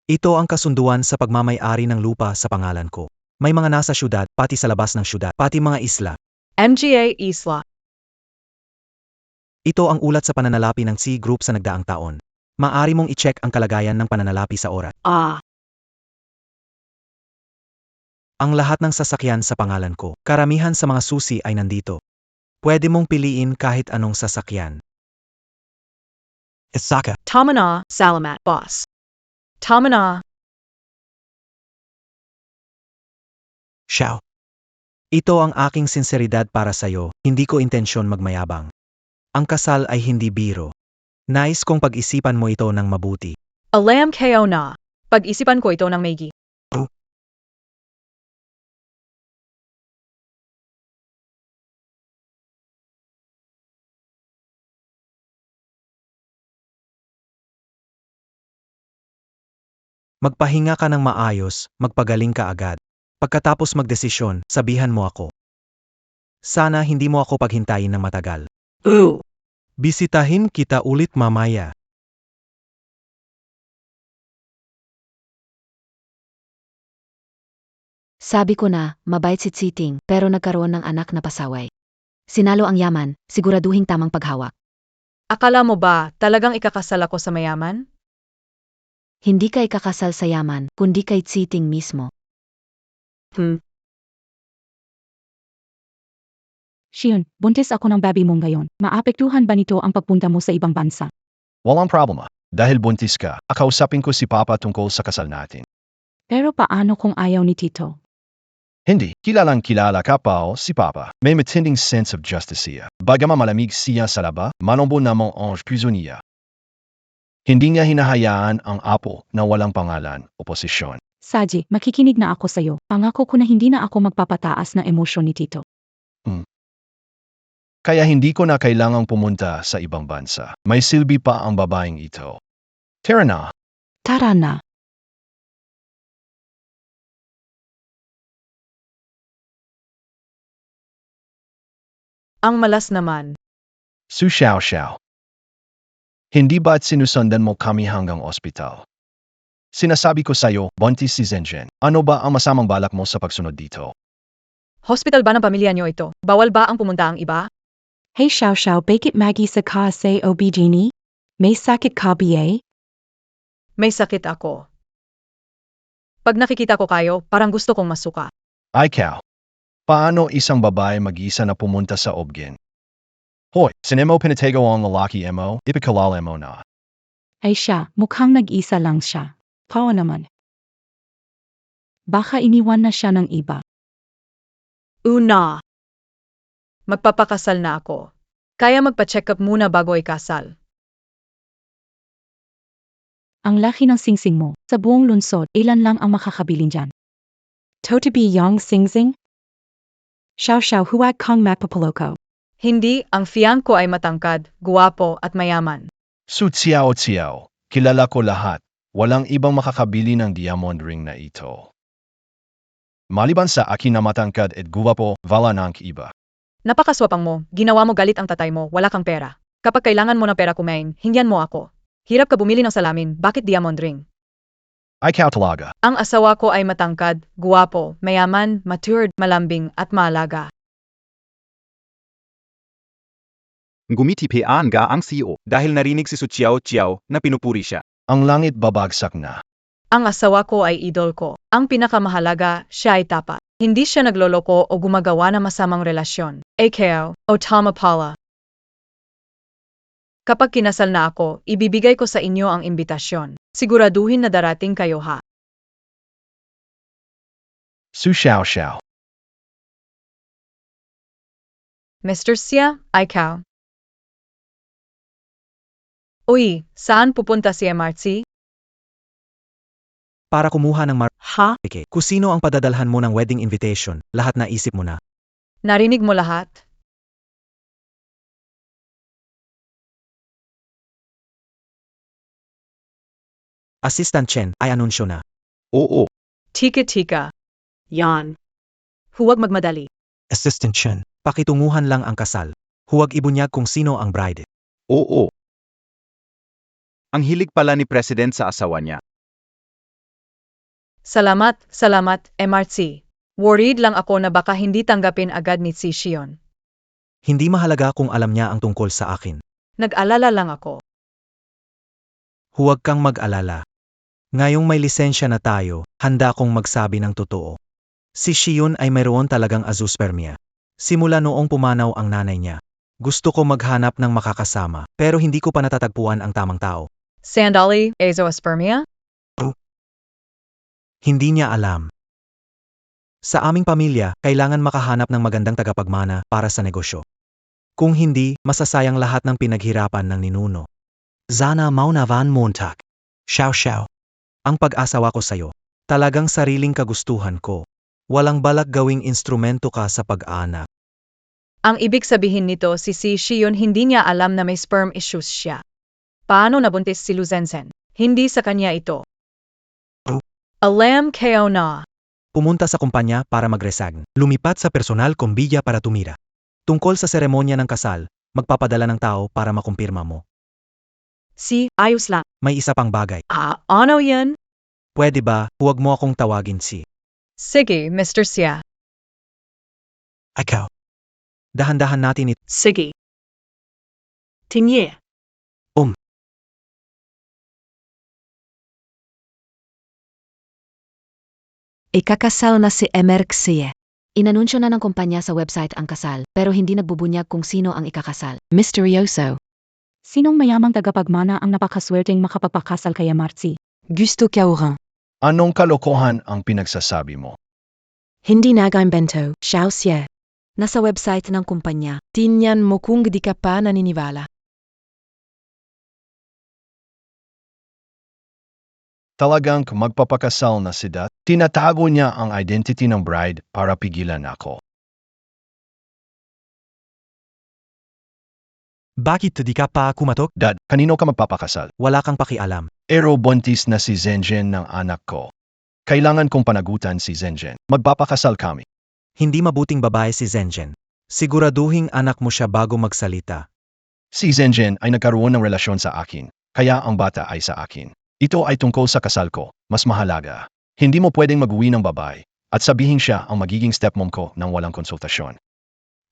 B: Ito ang kasunduan sa pagmamay-ari ng lupa sa pangalan ko. May mga nasa syudad, pati sa labas ng syudad, pati mga isla.
A: MGA Isla.
B: Ito ang ulat sa pananalapi ng C Group sa nagdaang taon. Maaari mong i-check ang kalagayan ng pananalapi sa oras. Ang lahat ng sasakyan sa pangalan ko. Karamihan sa mga susi ay nandito. Pwede mong piliin kahit anong sasakyan. Isaka.
A: Tama na, salamat, boss. Tama na.
B: Xiao. Ito ang aking sinseridad para sa'yo, hindi ko intensyon magmayabang. Ang kasal ay hindi biro. Nais kong pag-isipan mo ito ng mabuti.
A: Alam kayo na. Pag-isipan ko ito ng maigi.
B: Magpahinga ka ng maayos, magpagaling ka agad. Pagkatapos magdesisyon, sabihan mo ako. Sana hindi mo ako paghintayin ng matagal. Bisitahin kita ulit mamaya.
F: Sabi ko na, mabait si Tsiting, pero nagkaroon ng anak na pasaway. Sinalo ang yaman, siguraduhing tamang paghawak.
A: Akala mo ba talagang ikakasal ako sa mayaman?
F: Hindi ka ikakasal sa yaman, kundi kay Tsiting mismo.
E: Shion, buntis ako ng baby mo ngayon. Maapektuhan ba nito ang pagpunta mo sa ibang bansa?
D: walang problema. Dahil buntis ka, akausapin ko si Papa tungkol sa kasal natin.
E: Pero paano kung ayaw ni Tito?
D: Hindi, kilalang kilala ka pa si Papa. May matinding sense of justice siya. Bagaman malamig siya sa laba, manombo namang ange puso niya. Hindi niya hinahayaan ang apo na walang pangalan o posisyon.
E: Saji, makikinig na ako sa'yo. Pangako ko na hindi na ako magpapataas ng emosyon ni Tito.
D: Kaya hindi ko na kailangang pumunta sa ibang bansa. May silbi pa ang babaeng ito. Tara na.
E: Tara na.
A: Ang malas naman.
D: Su Xiao Xiao. Hindi ba't sinusundan mo kami hanggang ospital? Sinasabi ko sa'yo, buntis si Zhenzhen. Ano ba ang masamang balak mo sa pagsunod dito?
A: Hospital ba ng pamilya niyo ito? Bawal ba ang pumunta ang iba?
E: Hey Xiao Xiao, bakit magi sa ka sa OB-GYN? May sakit ka ba?
A: May sakit ako. Pag nakikita ko kayo, parang gusto kong masuka.
D: Ay Ikaw, paano isang babae mag-isa na pumunta sa OB-GYN? Hoy, sinemo pinatego ang lalaki mo, ipakalala mo na.
E: Ay siya, mukhang nag-isa lang siya. Pao naman. Baka iniwan na siya ng iba.
A: Una. Magpapakasal na ako. Kaya magpa-check up muna bago ikasal.
E: Ang laki ng singsing mo. Sa buong lungsod, ilan lang ang makakabilin dyan. Totabi yang singsing? Xiao Xiao huwag kang mapapaloko.
A: Hindi, ang fiang ko ay matangkad, guwapo at mayaman.
D: Su Xiao Xiao, kilala ko lahat. Walang ibang makakabili ng diamond ring na ito. Maliban sa akin na matangkad at guwapo, wala nang iba.
A: Napakaswapang mo, ginawa mo galit ang tatay mo, wala kang pera. Kapag kailangan mo ng pera kumain, hingyan mo ako. Hirap ka bumili ng salamin, bakit diamond ring?
D: Ikaw talaga.
A: Ang asawa ko ay matangkad, guwapo, mayaman, matured, malambing at maalaga.
G: Gumitipian ga ang CEO dahil narinig si Su Chiao Chiao na pinupuri siya.
D: Ang langit babagsak na.
A: Ang asawa ko ay idol ko. Ang pinakamahalaga, siya ay tapat. Hindi siya nagloloko o gumagawa ng masamang relasyon. Akao, o tama pala. Kapag kinasal na ako, ibibigay ko sa inyo ang imbitasyon. Siguraduhin na darating kayo ha.
D: Su Xiao Xiao.
A: Mr. Xia, ikaw. Uy, saan pupunta si MRC?
B: Para kumuha ng
C: Ha?
B: marke. Kung sino ang padadalhan mo ng wedding invitation, lahat na isip mo na.
A: Narinig mo lahat?
B: Assistant Chen ay anunsyo na.
G: Oo.
A: Tika.
C: Yan.
A: Huwag magmadali.
B: Assistant Chen, pakitunguhan lang ang kasal. Huwag ibunyag kung sino ang bride.
G: Oo. Ang hilig pala ni President sa asawa niya.
A: Salamat, MRC. Worried lang ako na baka hindi tanggapin agad ni si Shion.
B: Hindi mahalaga kung alam niya ang tungkol sa akin.
A: Nag-alala lang ako.
B: Huwag kang mag-alala. Ngayong may lisensya na tayo, handa kong magsabi ng totoo. Si Shion ay mayroon talagang azoospermia. Simula noong pumanaw ang nanay niya. Gusto ko maghanap ng makakasama, pero hindi ko pa natatagpuan ang tamang tao.
A: Sandali, azoospermia?
B: Hindi niya alam. Sa aming pamilya, kailangan makahanap ng magandang tagapagmana para sa negosyo. Kung hindi, masasayang lahat ng pinaghirapan ng ninuno. Zana Mauna Van Montag. Xiao Xiao. Ang pag-asawa ko sa'yo. Talagang sariling kagustuhan ko. Walang balak gawing instrumento ka sa pag-anak.
A: Ang ibig sabihin nito si Shion hindi niya alam na may sperm issues siya. Paano nabuntis si Luzenzen? Hindi sa kanya ito. Alam kayo na.
B: Pumunta sa kumpanya para mag-resign. Lumipat sa personal kombilla para tumira. Tungkol sa seremonya ng kasal, magpapadala ng tao para makumpirma mo.
C: Ayos lang.
B: May isa pang bagay.
A: Ano yan?
B: Pwede ba, huwag mo akong tawagin si
A: Sige, Mr. Xia.
B: Ikaw. Dahan-dahan natin ito.
C: Sige. Tinye.
F: Ikakasal na si MRC. Inanunsyo na ng kumpanya sa website ang kasal, pero hindi nagbubunyag kung sino ang ikakasal. Misteryoso.
E: Sinong mayamang tagapagmana ang napakaswerteng makapagpakasal kay MRC?
H: Gusto Kauran.
D: Anong kalokohan ang pinagsasabi mo?
H: Hindi nag-imbento, Xiao Xie.
F: Nasa website ng kumpanya.
H: Tingnan mo kung di ka pa naniniwala.
D: Talagang magpapakasal na si Dat, tinatago niya ang identity ng bride para pigilan ako.
B: Bakit di ka pa kumatok?
D: Dad, kanino ka magpapakasal?
B: Wala kang pakialam.
D: Ero buntis na si Zenjen ng anak ko. Kailangan kong panagutan si Zenjen. Magpapakasal kami.
B: Hindi mabuting babae si Zenjen. Siguraduhing anak mo siya bago magsalita.
D: Si Zenjen ay nagkaroon ng relasyon sa akin, kaya ang bata ay sa akin. Ito ay tungkol sa kasal ko, mas mahalaga. Hindi mo pwedeng mag-uwi ng babae at sabihin siya ang magiging stepmom ko nang walang konsultasyon.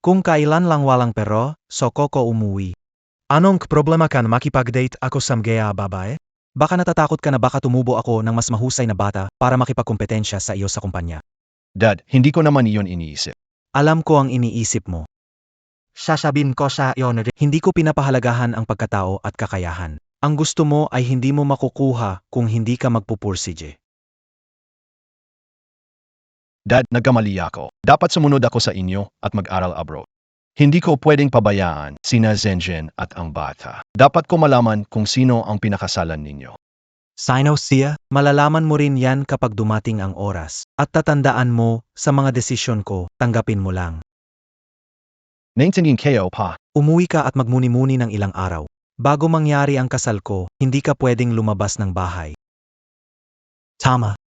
B: Kung kailan lang walang pero, soko ko umuwi. Anong problema ka na makipag-date ako sa mga babae? Baka natatakot ka na baka tumubo ako ng mas mahusay na bata para makipagkompetensya sa iyo sa kumpanya.
D: Dad, hindi ko naman iyon iniisip.
B: Alam ko ang iniisip mo. Sasabihin ko sa iyo na hindi ko pinapahalagahan ang pagkatao at kakayahan. Ang gusto mo ay hindi mo makukuha kung hindi ka magpupursige.
D: Dad, nagkamali ako. Dapat sumunod ako sa inyo at mag-aral abroad. Hindi ko pwedeng pabayaan sina Zenjen at ang bata. Dapat ko malaman kung sino ang pinakasalan ninyo.
B: Sino siya? Malalaman mo rin yan kapag dumating ang oras. At tatandaan mo, sa mga desisyon ko, tanggapin mo lang.
D: Naintindihan kayo pa.
B: Umuwi ka at magmuni-muni ng ilang araw. Bago mangyari ang kasal ko, hindi ka pwedeng lumabas ng bahay. Tama.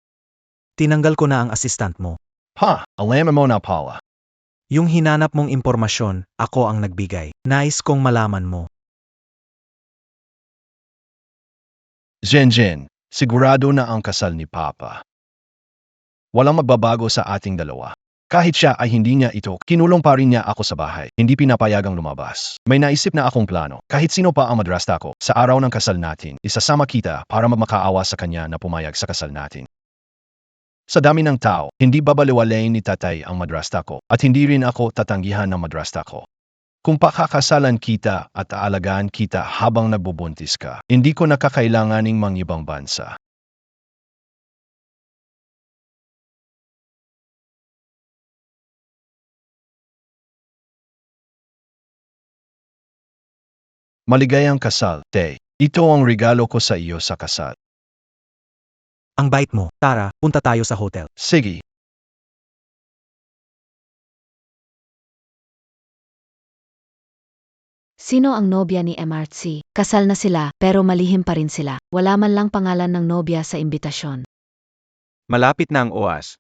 B: Tinanggal ko na ang assistant mo.
D: Pa, alam mo na pala.
B: Yung hinanap mong impormasyon, ako ang nagbigay. Nais kong malaman mo.
D: Jen, sigurado na ang kasal ni Papa. Walang magbabago sa ating dalawa. Kahit siya ay hindi niya ito, kinulong pa rin niya ako sa bahay. Hindi pinapayagang lumabas. May naisip na akong plano. Kahit sino pa ang madrasta ko, sa araw ng kasal natin, isasama kita para magmakaawa sa kanya na pumayag sa kasal natin. Sa dami ng tao, hindi babaliwalayin ni tatay ang madrasta ko at hindi rin ako tatanggihan ng madrasta ko. Kung pakakasalan kita at aalagaan kita habang nagbubuntis ka, hindi ko nakakailanganing mangyibang bansa. Maligayang kasal, Tay. Ito ang regalo ko sa iyo sa kasal.
B: Ang bait mo. Tara, punta tayo sa hotel.
D: Sige.
F: Sino ang nobya ni MRC? Kasal na sila, pero malihim pa rin sila. Wala man lang pangalan ng nobya sa imbitasyon.
G: Malapit na ang oras.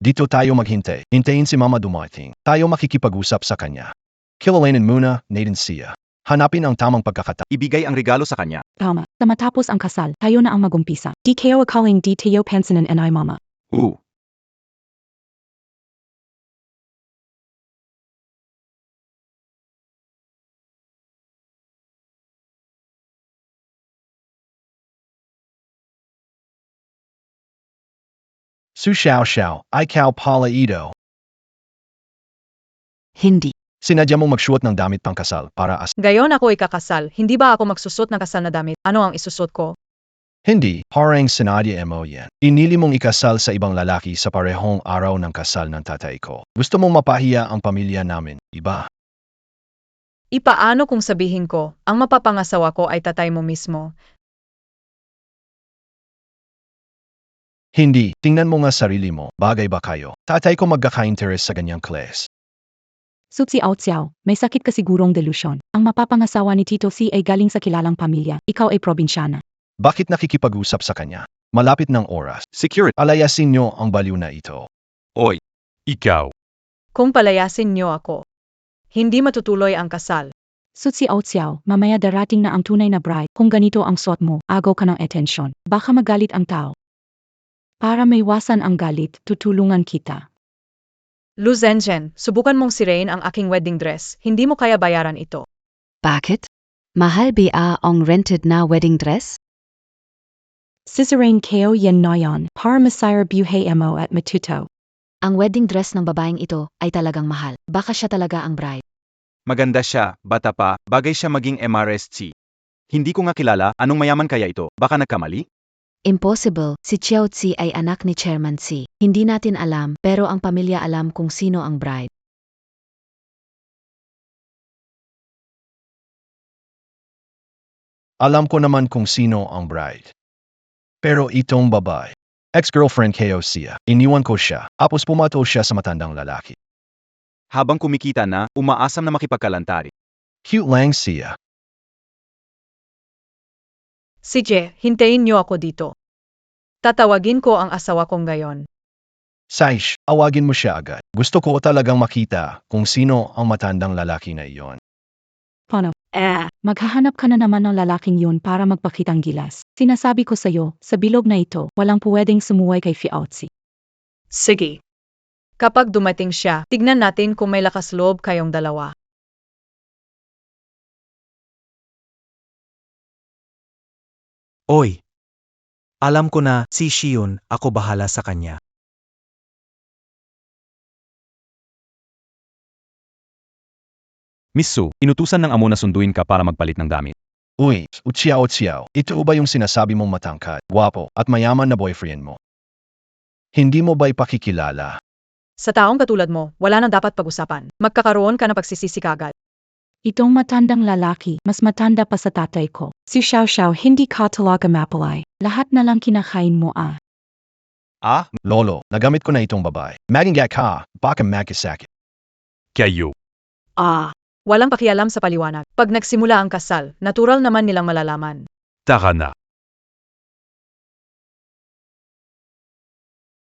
D: Dito tayo maghintay. Hintayin si Mama dumating. Tayo makikipag-usap sa kanya. Kilalanin muna, natin siya. Hanapin ang tamang pagkakataon.
G: Ibigay ang regalo sa kanya.
E: Tama. Sa matapos ang kasal, tayo na ang magumpisa. Di kayo akaling di tayo pensanan and ay mama.
D: Su Xiao, ikaw pala ito.
F: Hindi.
D: Sinadya mong magsuot ng damit pang kasal para
A: Gayon ako ikakasal, hindi ba ako magsusot ng kasal na damit? Ano ang isusot ko?
D: Hindi, parang sinadya mo yan. Inili mong ikasal sa ibang lalaki sa parehong araw ng kasal ng tatay ko. Gusto mong mapahiya ang pamilya namin, iba?
A: Ipaano kung sabihin ko, ang mapapangasawa ko ay tatay mo mismo?
D: Hindi, tingnan mo nga sarili mo, bagay ba kayo? Tatay ko magkaka-interest sa ganyang class.
E: Sutsi out siyaw, may sakit ka sigurong delusyon. Ang mapapangasawa ni Tito C ay galing sa kilalang pamilya. Ikaw ay probinsyana.
D: Bakit nakikipag-usap sa kanya? Malapit ng oras.
G: Security.
D: Alayasin niyo ang baliw na ito.
I: Oy. Ikaw.
A: Kung palayasin niyo ako, hindi matutuloy ang kasal.
E: Sutsi out siyaw, mamaya darating na ang tunay na bride. Kung ganito ang suot mo, agaw ka ng atensyon. Baka magalit ang tao. Para maiwasan ang galit, tutulungan kita.
A: Lu Zhenzhen, subukan mong sirain ang aking wedding dress, hindi mo kaya bayaran ito.
F: Bakit? Mahal ba ang rented na wedding dress?
E: Siserain kayo yan noyon, para masire buhay mo at matuto.
F: Ang wedding dress ng babaeng ito ay talagang mahal. Baka siya talaga ang bride.
G: Maganda siya, bata pa, bagay siya maging MRSC. Hindi ko nga kilala, anong mayaman kaya ito? Baka nagkamali?
F: Impossible, si Chiao Tsi ay anak ni Chairman Tsi. Hindi natin alam, pero ang pamilya alam kung sino ang bride.
D: Alam ko naman kung sino ang bride. Pero itong babae, ex-girlfriend kayo siya, iniwan ko siya, tapos pumato siya sa matandang lalaki.
G: Habang kumikita na, umaasam na makipagkalantari.
D: Cute lang siya.
A: Sige, hintayin niyo ako dito. Tatawagin ko ang asawa kong gayon.
D: Saish, awagin mo siya agad. Gusto ko talagang makita kung sino ang matandang lalaki na iyon.
E: Paano? Maghahanap ka na naman ng lalaking yun para magpakitang gilas. Sinasabi ko sa'yo, sa bilog na ito, walang pwedeng sumuway kay Fiautsi.
A: Sige. Kapag dumating siya, tignan natin kung may lakas loob kayong dalawa.
B: Oy. Alam ko na, si Shiyun, ako bahala sa kanya.
I: Miss Su, inutusan ng amo na sunduin ka para magpalit ng damit.
D: Uy, utsiao, ito ba yung sinasabi mong matangkad, gwapo, at mayaman na boyfriend mo? Hindi mo ba ipakikilala?
A: Sa taong katulad mo, wala nang dapat pag-usapan. Magkakaroon ka ng pagsisisi kagad.
E: Itong matandang lalaki, mas matanda pa sa tatay ko. Si Xiao Xiao, hindi ka talaga mapalay. Lahat na lang kinakain mo ah.
D: Lolo, nagamit ko na itong babae. Maging ka, baka magkasakit.
I: Kayo.
A: Walang pakialam sa paliwanag. Pag nagsimula ang kasal, natural naman nilang malalaman.
I: Tara na.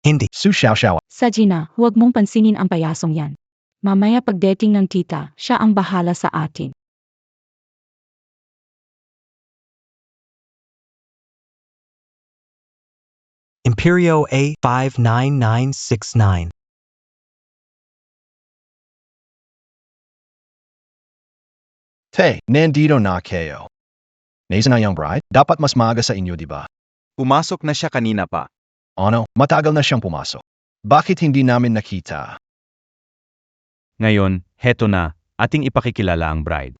B: Hindi.
D: Su Xiao Xiao.
E: Sajina, huwag mong pansinin ang payasong yan. Mamaya pagdating ng tita, siya ang bahala sa atin.
B: Imperio A59969.
D: Te, nandito na kayo. Nasa na yung bride? Dapat mas maaga sa inyo, di ba?
G: Pumasok na siya kanina pa.
D: Ano, matagal na siyang pumasok. Bakit hindi namin nakita?
I: Ngayon, heto na, ating ipakikilala ang bride.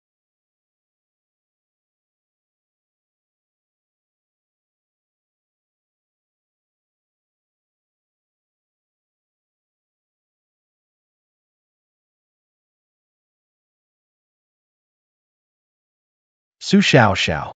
D: Su Xiao Xiao.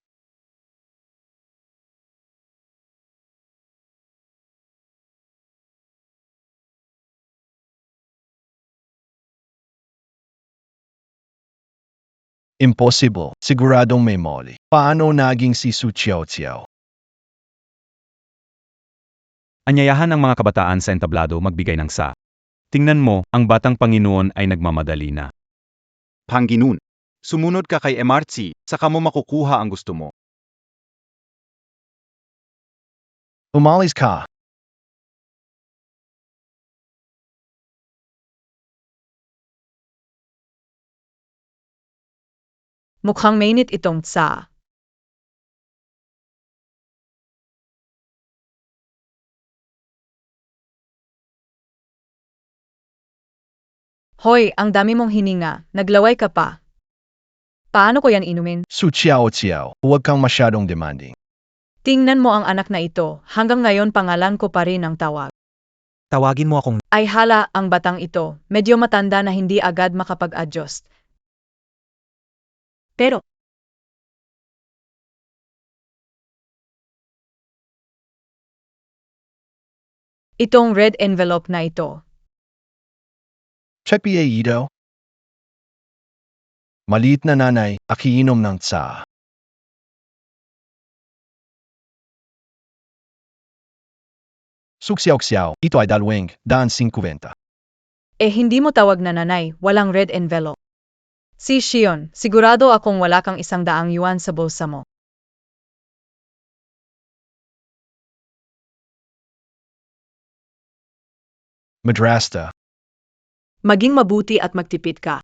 D: Impossible. Siguradong may mali. Paano naging si Su Xiao Xiao?
I: Anyayahan ang mga kabataan sa entablado magbigay ng sa. Tingnan mo, ang batang Panginoon ay nagmamadali na.
G: Panginoon, sumunod ka kay MRC, saka mo makukuha ang gusto mo.
D: Umalis ka.
A: Mukhang mainit itong tsa. Hoy, ang dami mong hininga, naglaway ka pa. Paano ko yan inumin?
D: Su Xiao Xiao. Huwag kang masyadong demanding.
A: Tingnan mo ang anak na ito, hanggang ngayon pangalan ko pa rin ang tawag.
B: Tawagin mo akong
A: Ay hala, ang batang ito, medyo matanda na hindi agad makapag-adjust. Pero, itong red envelope na ito,
D: Check ito. Maliit na nanay, akiinom ng tsa. Su Xiao Xiao. Ito ay dalawang daan 50.
A: hindi mo tawag na nanay, walang red envelope. Si Shion, sigurado akong wala kang 100 yuan sa bulsa mo.
D: Madrasta.
C: Maging mabuti at magtipid ka.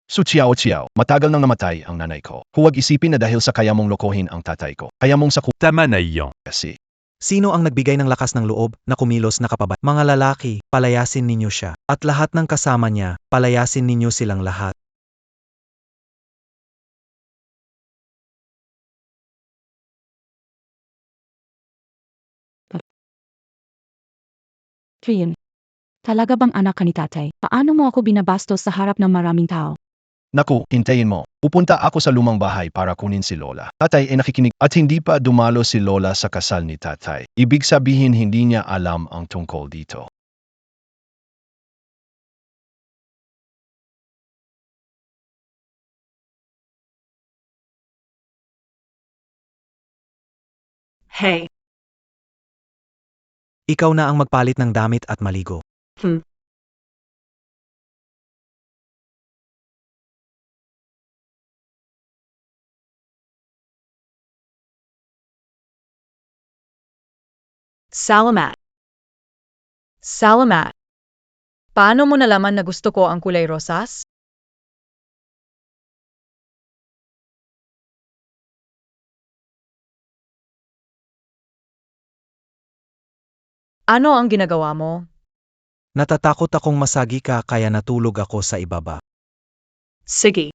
D: Su Xiao Xiao. Matagal nang namatay ang nanay ko. Huwag isipin na dahil sa kaya mong lokohin ang tatay ko. Kaya mong sakup
I: Tama na iyon.
D: kasi.
B: sino ang nagbigay ng lakas ng loob na kumilos na kapabat. Mga lalaki, palayasin ninyo siya. At lahat ng kasama niya, palayasin ninyo silang lahat.
E: Trian, talaga bang anak ka ni tatay? Paano mo ako binabastos sa harap ng maraming tao?
D: Naku, hintayin mo. Pupunta ako sa lumang bahay para kunin si Lola. Tatay ay nakikinig at hindi pa dumalo si Lola sa kasal ni tatay. Ibig sabihin hindi niya alam ang tungkol dito.
C: Hey,
B: Ikaw na ang magpalit ng damit at maligo.
C: Salamat.
A: Salamat. Paano mo nalaman na gusto ko ang kulay rosas? Ano ang ginagawa mo?
B: Natatakot akong masagi ka kaya natulog ako sa ibaba.
C: Sige.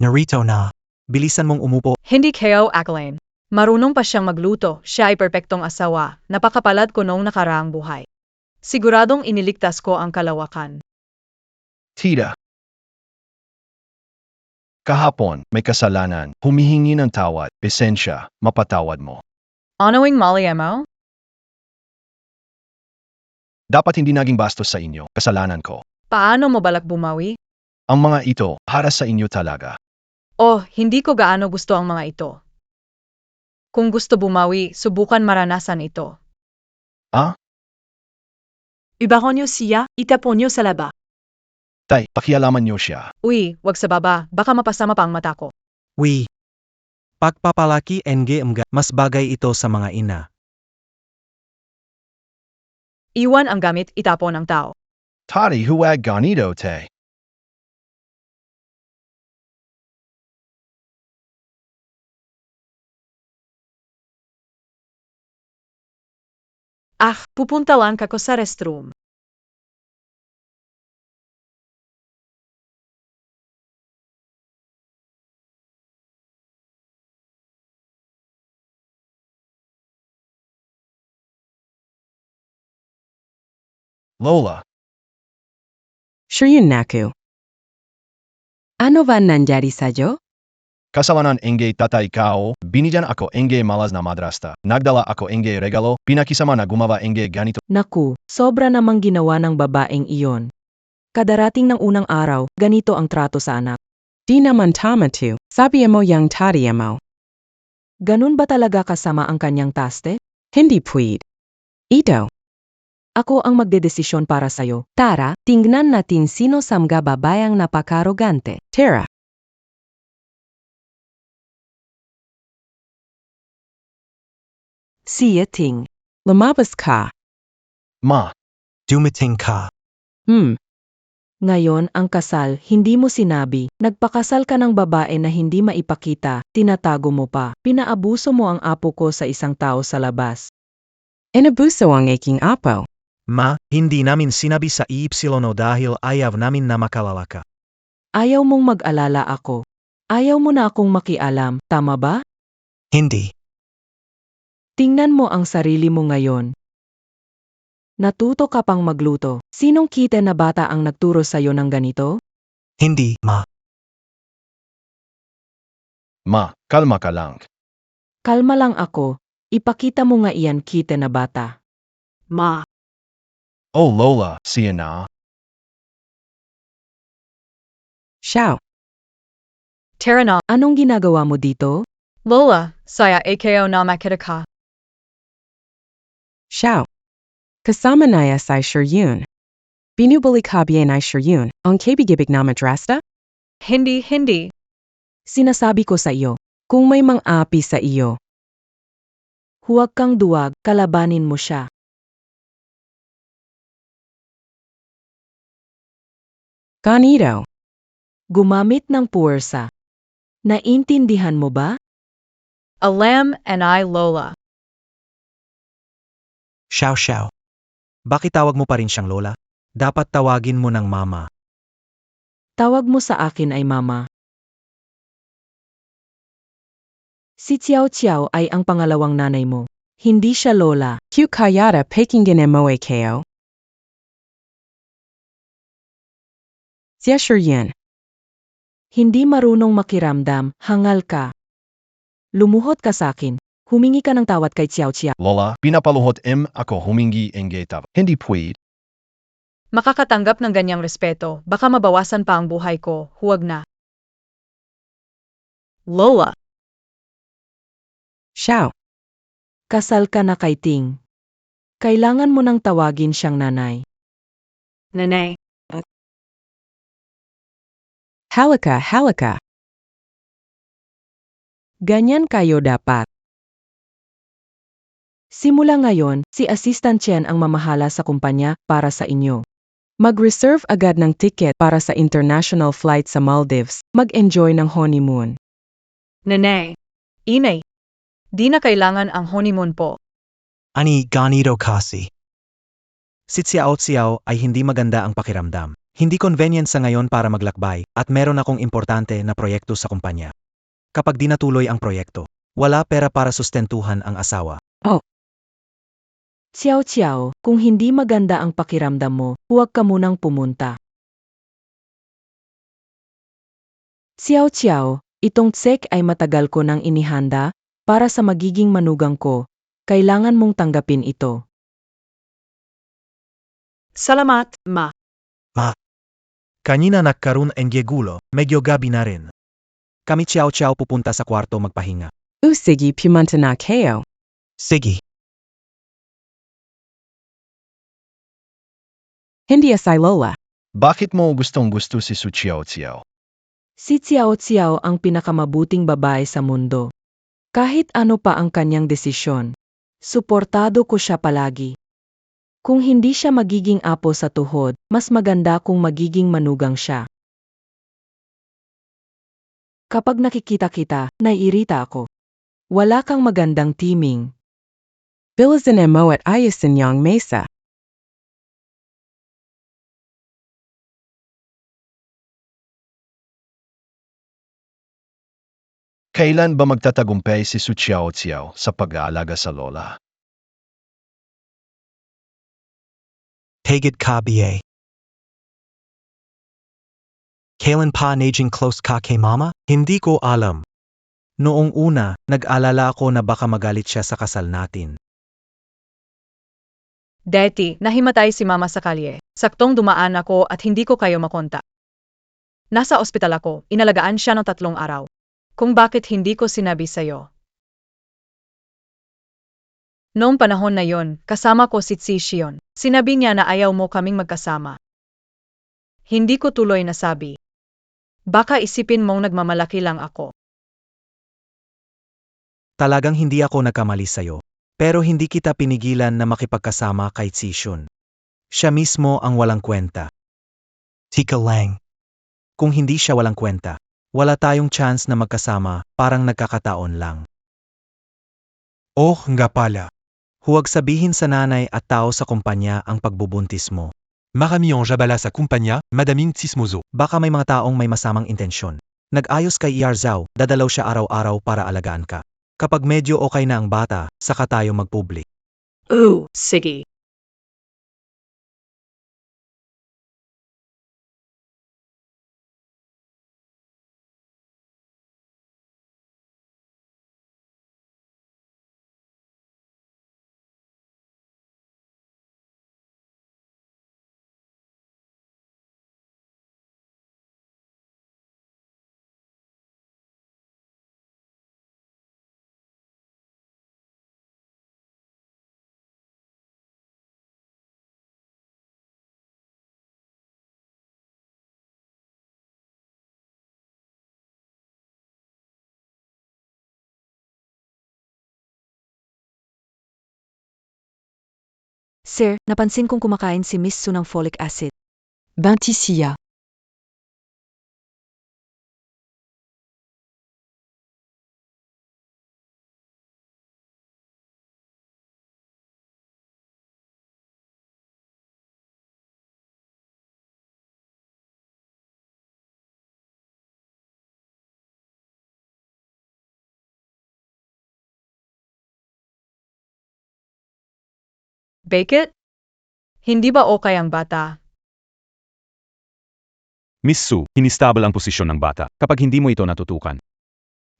B: Narito na. Bilisan mong umupo.
A: Hindi kayo akalain. Marunong pa siyang magluto, siya ay perpektong asawa, napakapalad ko noong nakaraang buhay. Siguradong iniligtas ko ang kalawakan.
D: Tita. Kahapon, may kasalanan. Humihingi ng tawad. Pasensya, mapatawad mo.
A: Honoring mali mo?
D: Dapat hindi naging bastos sa inyo. Kasalanan ko.
A: Paano mo balak bumawi?
D: Ang mga ito, para sa inyo talaga.
A: Oh, hindi ko gaano gusto ang mga ito. Kung gusto bumawi, subukan maranasan ito.
C: Ibaron niyo siya, itapon niyo sa laba.
D: Tay, pakialaman niyo siya.
A: Uy, wag sa baba, baka mapasama pa ang mata ko.
B: Wi. Pagpapalaki mga, mas bagay ito sa mga ina.
A: Iwan ang gamit, itapon ang tao.
D: Tari, huwag ganito, te.
A: Ah, pupunta lang kako sa restroom.
D: Lola,
H: Shiryun naku. Ano ba nangyari sa'yo?
D: kasalanan enge tatay kao, binigyan ako enge malas na madrasta. Nagdala ako enge regalo, pinakisama na gumawa enge ganito.
H: Naku, sobra namang ginawa ng babaeng iyon. Kadarating ng unang araw, ganito ang trato sa anak. Di naman tama to, sabi mo yang tari mo. Ganun ba talaga kasama ang kanyang taste? Hindi pwede. Ito. Ako ang magdedesisyon para sa'yo. Tara, tingnan natin sino sa mga babayang napakarogante. Tara. Siya ting. Lumabas ka.
D: Ma,
B: Dumiting ka.
E: Ngayon ang kasal, hindi mo sinabi, nagpakasal ka ng babae na hindi maipakita, tinatago mo pa, pinaabuso mo ang apo ko sa isang tao sa labas.
H: Inabuso ang aking apo.
B: Ma, hindi namin sinabi sa Ipsilono dahil ayaw namin na makalala ka.
E: Ayaw mong mag-alala ako. Ayaw mo na akong makialam, tama ba?
B: Hindi.
E: Tingnan mo ang sarili mo ngayon. Natuto ka pang magluto. Sinong kita na bata ang nagturo sa'yo ng ganito?
B: Hindi, ma.
D: ma, kalma ka lang.
E: Kalma lang ako. Ipakita mo nga iyan kita na bata.
C: Ma,
D: Oh Lola, siya na.
H: Siya.
A: Tara na,
E: Anong ginagawa mo dito?
A: Lola, saya AKO na makita ka.
H: Siya. Kasama na sa Shiryun. Binubalik habiyan ay Shiryun, ang kabigibig na madrasta?
A: Hindi.
E: Sinasabi ko sa iyo, kung may mang-api sa iyo, huwag kang duwag, kalabanin mo siya.
H: Ganito.
E: Gumamit ng puwersa. Naintindihan mo ba?
A: Alam and I Lola.
B: Xiao. Bakit tawag mo pa rin siyang lola? Dapat tawagin mo ng mama.
E: Tawag mo sa akin ay mama. Si Xiao ay ang pangalawang nanay mo. Hindi siya lola.
H: Q kayata pakinggan mo ko. Siya Shiryun.
E: Hindi marunong makiramdam, hangal ka. Lumuhot ka sa akin. Humingi ka ng tawad kay Xiao.
D: Lola, pinapaluhot ako humingi enge tawad. Hindi pwede.
A: Makakatanggap ng ganyang respeto, baka mabawasan pa ang buhay ko, huwag na.
C: Lola,
H: Siya.
E: Kasal ka na kay Ting. Kailangan mo nang tawagin siyang nanay.
C: Nanay.
H: Halika.
E: Ganyan kayo dapat. Simula ngayon, si Assistant Chen ang mamahala sa kumpanya para sa inyo.
H: Mag-reserve agad ng ticket para sa international flight sa Maldives. Mag-enjoy ng honeymoon.
C: Nanay.
A: Inay. Di na kailangan ang honeymoon po.
B: Ani ganito kasi. Si Xiao ay hindi maganda ang pakiramdam. Hindi convenient sa ngayon para maglakbay at meron akong importante na proyekto sa kumpanya. Kapag di natuloy ang proyekto, wala pera para sustentuhan ang asawa.
H: Xiao Xiao, kung hindi maganda ang pakiramdam mo, huwag ka munang pumunta. Xiao Xiao, itong tsek ay matagal ko nang inihanda para sa magiging manugang ko. Kailangan mong tanggapin ito.
C: Salamat, ma.
B: Kanina nagkaroon ng gulo, medyo gabi na rin. Kami Xiao pupunta sa kwarto magpahinga.
H: Sige, pumunta na kayo.
B: Sige.
H: Hindi asay Lola.
D: Bakit mo gustong-gusto si Su Xiao?
H: Si Xiao Xiao ang pinakamabuting babae sa mundo. Kahit ano pa ang kanyang desisyon, suportado ko siya palagi. Kung hindi siya magiging apo sa tuhod, mas maganda kung magiging manugang siya. Kapag nakikita kita, naiirita ako. Wala kang magandang timing. Bilisan mo at ayasin yung mesa.
D: Kailan ba magtatagumpay si Su Xiao sa pag-aalaga sa lola?
B: Tegit ka ba? Kailan pa naging close ka kay mama? Hindi ko alam. Noong una, nag-alala ako na baka magalit siya sa kasal natin.
A: Deti, nahimatay si mama sa kalye. Saktong dumaan ako at hindi ko kayo makonta. Nasa ospital ako, inalagaan siya ng 3 araw. Kung bakit hindi ko sinabi sa'yo. Noong panahon na yon, kasama ko si Xion. Sinabi niya na ayaw mo kaming magkasama. Hindi ko tuloy nasabi. Baka isipin mong nagmamalaki lang ako.
B: Talagang hindi ako nagkamali sa'yo. Pero hindi kita pinigilan na makipagkasama kay Xion. Siya mismo ang walang kwenta. Tika lang. Kung hindi siya walang kwenta, wala tayong chance na magkasama, parang nagkakataon lang. Oh, nga pala. Huwag sabihin sa nanay at tao sa kumpanya ang pagbubuntis mo.
J: Marami ang jabala sa kumpanya, Madaming Tsismozo.
B: Baka may mga taong may masamang intensyon. Nag-ayos kay Yarzao, dadalaw siya araw-araw para alagaan ka. Kapag medyo okay na ang bata, saka tayo magpublik.
C: Sige.
E: Sir, napansin kong kumakain si Miss Su ng folic acid.
H: Bantisia.
A: Bakit? Hindi ba okay ang bata?
I: Miss Su, hinistable ang posisyon ng bata kapag hindi mo ito natutukan.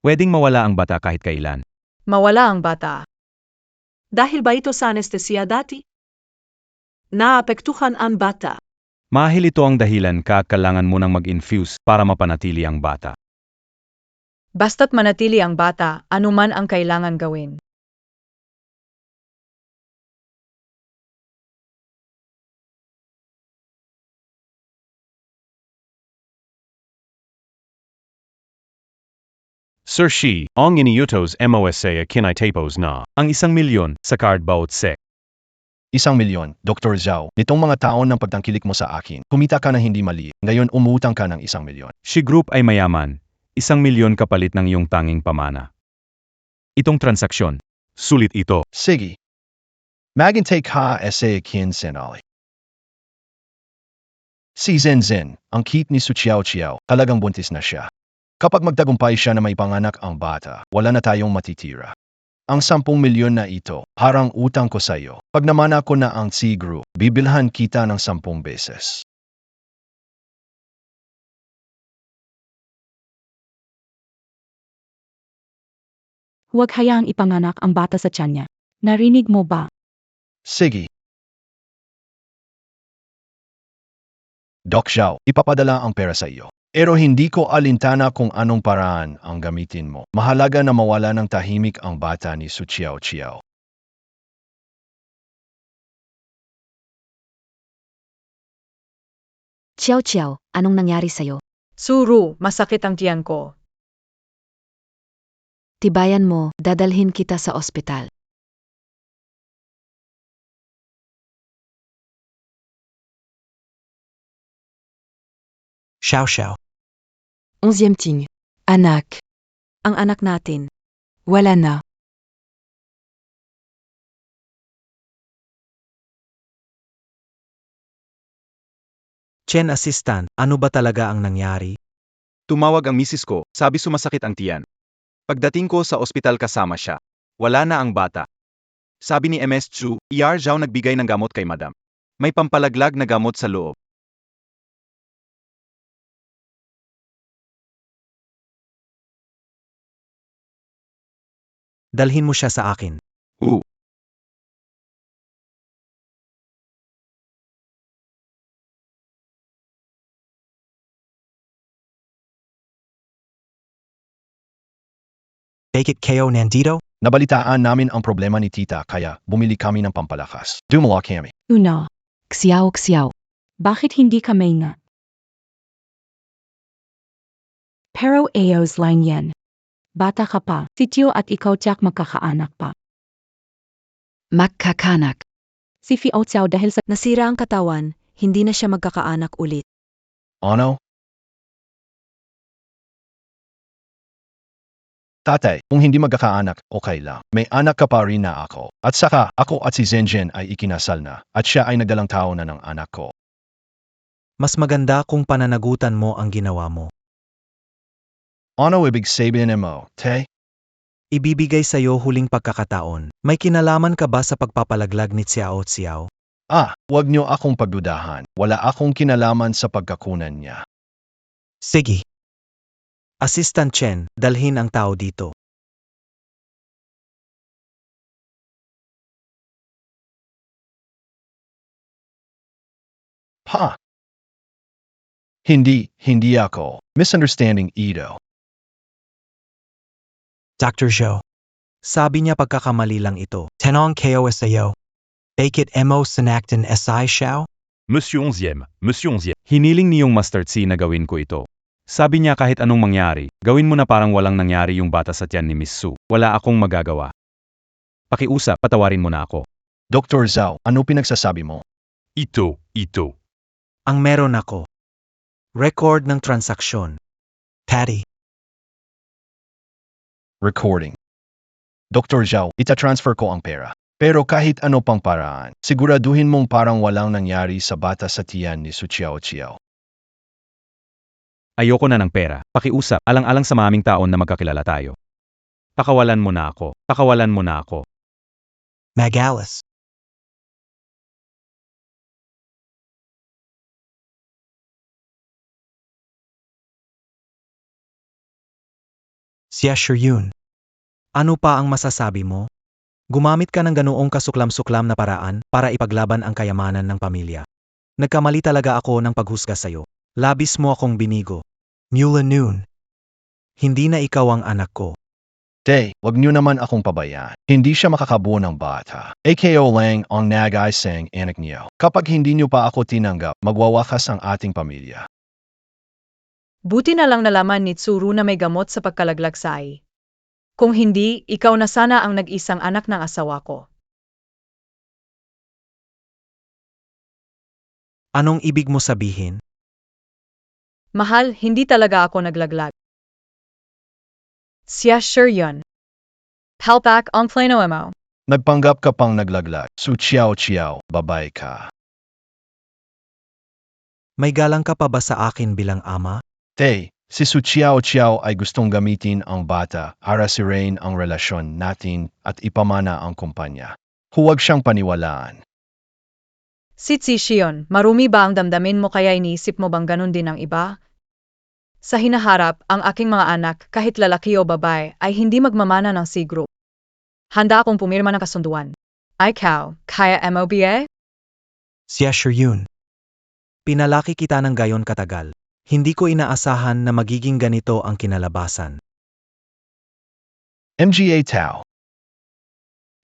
I: Pwedeng mawala ang bata kahit kailan.
A: Mawala ang bata.
C: Dahil ba ito sa anestesia dati? Naapektuhan ang bata.
I: Mahil ito ang dahilan kailangan mo nang mag-infuse para mapanatili ang bata.
A: Basta't manatili ang bata, anuman ang kailangan gawin.
I: Sir Shi, ang iniutos MOSA kinitapos na ang 1,000,000 sa card bawat sek.
D: 1,000,000, Dr. Zhao. Nitong mga taon ng pagtangkilik mo sa akin, kumita ka na hindi mali. Ngayon umutang ka ng 1,000,000.
I: Shi Group ay mayaman, 1,000,000 kapalit ng iyong tanging pamana. Itong transaksyon, sulit ito.
D: Sige. Magintay ka sa akin senali. Si Zenzen, ang cute ni Su Chiao Chiao, talagang buntis na siya. Kapag magtagumpay siya na may panganak ang bata, wala na tayong matitira. Ang 10 milyon na ito, parang utang ko sa'yo. Pag naman ako na ang C Group, bibilhan kita ng 10 beses.
E: Huwag hayaang ipanganak ang bata sa tiyan niya. Narinig mo ba?
D: Sige. Doc Xiao, ipapadala ang pera sa iyo. Pero hindi ko alintana kung anong paraan ang gamitin mo. Mahalaga na mawala ng tahimik ang bata ni Su Chiao Chiao.
F: Chiao Chiao, anong nangyari sa'yo?
A: Suru, masakit ang tiyan ko.
F: Tibayan mo, dadalhin kita sa ospital.
B: Xiao Xiao.
H: 11e ting. Anak.
C: Ang anak natin.
H: Wala na.
B: Chen assistant, ano ba talaga ang nangyari?
G: Tumawag ang misis ko, sabi sumasakit ang tiyan. Pagdating ko sa ospital kasama siya. Wala na ang bata. Sabi ni MS Chu, ER Zhao nagbigay ng gamot kay madam. May pampalaglag na gamot sa loob.
B: Dalhin mo siya sa akin. Bakit kayo nandito?
D: Nabalitaan namin ang problema ni tita kaya bumili kami ng pampalakas. Dumala kami.
E: Una,
F: Xiao Xiao.
E: bakit hindi ka maingat? Pero ayos lang yan. Bata ka pa, si Tio at ikaw tiyak magkakaanak pa.
F: Magkakanak.
E: Si Fiao Xiao dahil sa
C: Nasira ang katawan, hindi na siya magkakaanak ulit.
D: Ano? Tatay, kung hindi magkakaanak, okay lang. May anak ka pa rin na ako. At saka, ako at si Zenjen ay ikinasal na, at siya ay nagdalang tao na ng anak ko.
B: Mas maganda kung pananagutan mo ang ginawa mo.
D: Ano ibig sabihin mo, te?
B: Ibibigay sa'yo huling pagkakataon. May kinalaman ka ba sa pagpapalaglag ni Xiao Xiao?
D: Wag niyo akong pagdudahan. Wala akong kinalaman sa pagkakunan niya.
B: Sige. Assistant Chen, dalhin ang tao dito.
D: Ha? Hindi ako. Misunderstanding ito.
B: Dr. Zhou. Sabi niya pagkakamali lang ito. Tenong kayo sa'yo. Bakit mo sinaktan SI Xiao?
I: Monsieur 11e, Monsieur 11e. Hiniling niyong Mustard Seed na gawin ko ito. Sabi niya kahit anong mangyari, gawin mo na parang walang nangyari yung bata sa tiyan ni Miss Su. Wala akong magagawa. Pakiusap, patawarin mo na ako.
D: Dr. Zhao, ano pinagsasabi mo?
I: Ito.
B: Ang meron ako. Record ng transaksyon. Patty.
D: Recording. Dr. Zhao, itatransfer ko ang pera. Pero kahit ano pang paraan, siguraduhin mong parang walang nangyari sa bata sa tiyan ni Su Chiao Chiao.
I: Ayoko na ng pera. Pakiusap, alang-alang sa maming taon na magkakilala tayo. Pakawalan mo na ako. Pakawalan mo na ako.
B: Magalis. Siya sure yun. Ano pa ang masasabi mo? Gumamit ka ng ganoong kasuklam-suklam na paraan para ipaglaban ang kayamanan ng pamilya. Nagkamali talaga ako ng paghusga sa'yo. Labis mo akong binigo. Mula noon. Hindi na ikaw ang anak ko.
D: Day, wag niyo naman akong pabayaan. Hindi siya makakabuo ng bata. AKO lang ang nag-isang anak niyo. Kapag hindi niyo pa ako tinanggap, magwawakas ang ating pamilya.
A: Buti na lang nalaman ni Tsuru na may gamot sa pagkalaglag sa ay. Kung hindi, ikaw na sana ang nag-isang anak ng asawa ko.
B: Anong ibig mo sabihin?
A: Mahal, hindi talaga ako naglaglag. Siya sure yun. Palpak ang plano mo.
D: Nagpanggap ka pang naglaglag. Su Chiao Chiao, babae ka.
B: May galang ka pa ba sa akin bilang ama?
D: Tay, si Su Chiao Chiao ay gustong gamitin ang bata para sirain ang relasyon natin at ipamana ang kumpanya. Huwag siyang paniwalaan.
A: Si Shion, marumi ba ang damdamin mo kaya iniisip mo bang ganun din ang iba? Sa hinaharap, ang aking mga anak, kahit lalaki o babae, ay hindi magmamana ng C Group. Handa akong pumirma ng kasunduan. Ikaw, kaya MOBA?
B: Siya sure yun. Pinalaki kita ng gayon katagal. Hindi ko inaasahan na magiging ganito ang kinalabasan.
D: MGA Tao.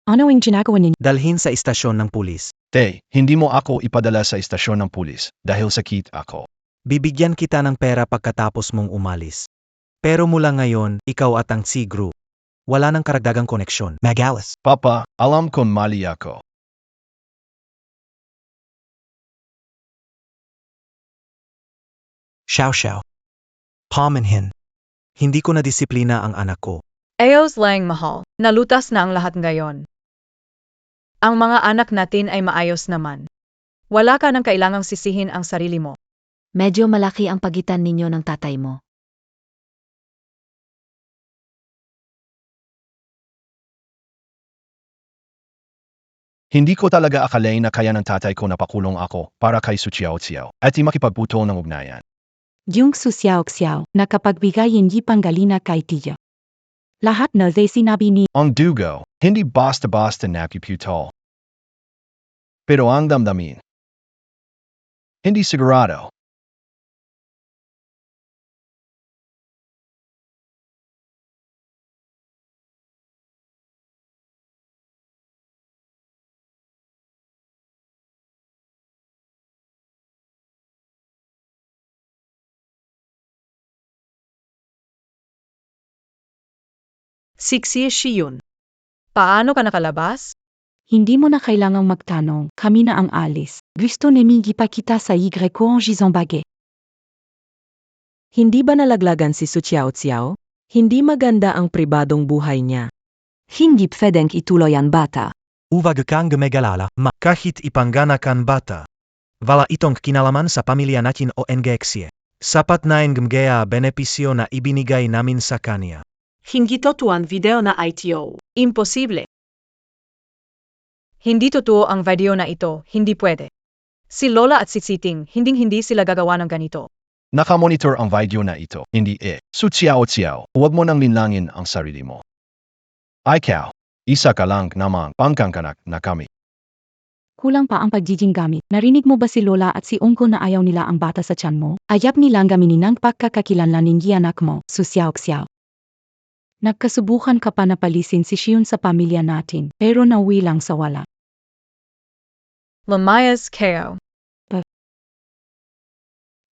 E: Ano ang ginagawa ninyo?
B: Dalhin sa istasyon ng pulis.
D: Tay, hindi mo ako ipadala sa istasyon ng pulis dahil sakit ako.
B: Bibigyan kita ng pera pagkatapos mong umalis. Pero mula ngayon, ikaw at ang C Group. Wala nang karagdagang koneksyon. Magalis.
D: Papa, alam kong mali ako.
B: Xiao Xiao. Paminhin. Hindi ko nadisiplina ang anak ko.
A: Ayos lang mahal, nalutas na ang lahat ngayon. Ang mga anak natin ay maayos naman. Wala ka nang kailangang sisihin ang sarili mo.
F: Medyo malaki ang pagitan ninyo ng tatay mo.
D: Hindi ko talaga akalain na kaya ng tatay ko napakulong ako para kay Su Chiao Chiao at di makipagputol ng ugnayan.
E: Yung Su Xiao Xiao, nakapagbigay hindi panggalina kay Tia. Lahat na they sinabi ni
D: Ang dugo, hindi basta-basta nakiputol. Pero ang damdamin. Hindi sigurado.
A: Siksi Shion. Paano ka nakalabas?
E: hindi mo na kailangang magtanong, kami na ang alis. Gusto namin ipakita sa Y ko ang gisong bagay.
H: Hindi ba nalaglagan si Su Chiao Chiao? Hindi maganda ang pribadong buhay niya.
C: Hindi pwedeng ituloy ang bata.
B: Huwag kang gumegalala, ma. Kahit ipangganak ang bata. Wala itong kinalaman sa pamilya natin o NGXie. Sapat na ang mga benepisyo na ibinigay namin sa kanya.
A: Hindi totoo ang video na ITO. Imposible. Hindi totoo ang video na ito, hindi pwede. Si Lola at si Siting, hindi sila gagawa ng ganito.
D: Nakamonitor ang video na ito, hindi Su Chiao Chiao, huwag mo nang linlangin ang sarili mo. Ikaw, isa ka lang namang pangkangkanak na kami.
E: Kulang pa ang pagiging gamit. Narinig mo ba si Lola at si Uncle na ayaw nila ang bata sa tiyan mo? Ayap nilang gaminin ang pagkakakilanlan ng anak mo, Su Xiao Xiao. Nagkasubukan ka pa na palisin si Shion sa pamilya natin, pero nauwi lang sa wala.
A: Lamayas Kao.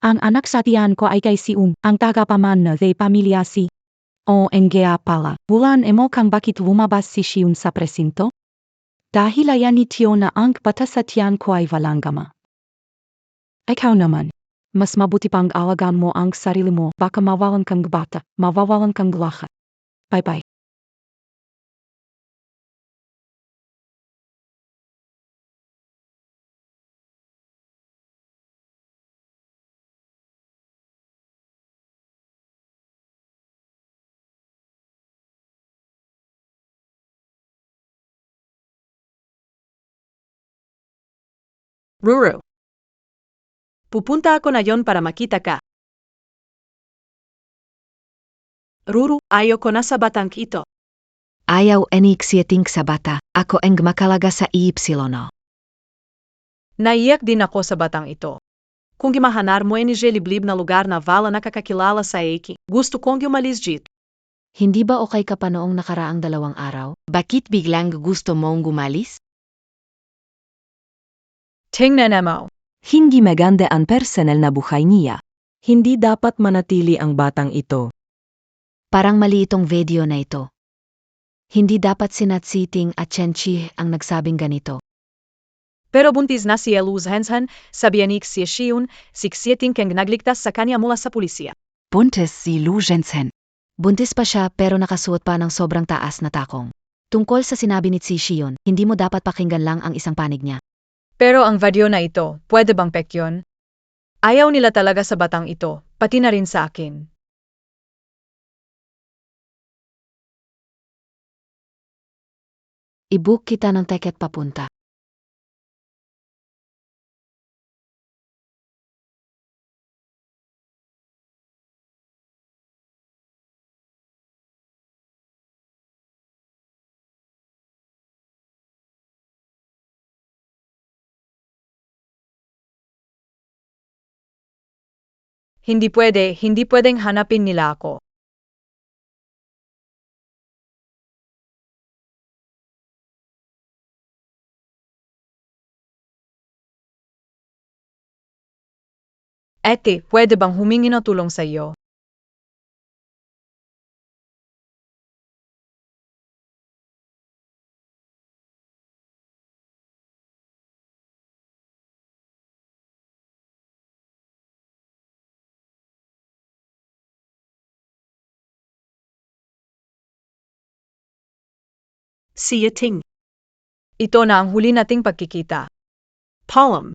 E: Ang anak sa tiyan ko ay kay si ang tagapaman na they pamilya si. O nga pala, bulan mo kang bakit lumabas si Shion sa presinto? Dahil ayan ni Tio na ang bata sa tiyan ko ay walang gama. Ikaw naman, mas mabuti pang alagaan mo ang sarili mo, baka mawalan kang bata, mawawalan kang lahat. Bye-bye.
A: Ruru. Pupunta ako na yon para makita ka. Ruru, ayoko na sa batang ito.
F: Ayaw enik sieting sa bata, ako ang makalaga sa Y.
A: Naiyak din ako sa batang ito. Kung gimahanar mo liblib na lugar na vala nakakakilala sa Eiki, gusto kong umalis dito.
F: Hindi ba okay ka pa noong nakaraang 2 araw? Bakit biglang gusto mong gumalis?
A: Tingnan mo.
C: Hindi maganda ang personal na buhay niya.
H: Hindi dapat manatili ang batang ito.
F: Parang mali itong video na ito. Hindi dapat si Siting at Chenchi ang nagsabing ganito.
A: Pero buntis na si Eluz Hensan, sabianik si Shion, siksiting kang nagligtas sa kanya mula sa pulisya.
C: Buntes si Lu Zhensen.
F: Buntis pa siya pero nakasuot pa ng sobrang taas na takong. Tungkol sa sinabi ni Shion, hindi mo dapat pakinggan lang ang isang panig niya.
A: Pero ang video na ito, pwede bang pek yun? Ayaw nila talaga sa batang ito, pati na rin sa akin.
F: I-book kita ng ticket papunta.
A: Hindi pwedeng hanapin nila ako. Ete, pwede bang humingi ng tulong sa iyo?
E: See ting.
A: Ito na ang huli nating pagkikita.
E: Palm.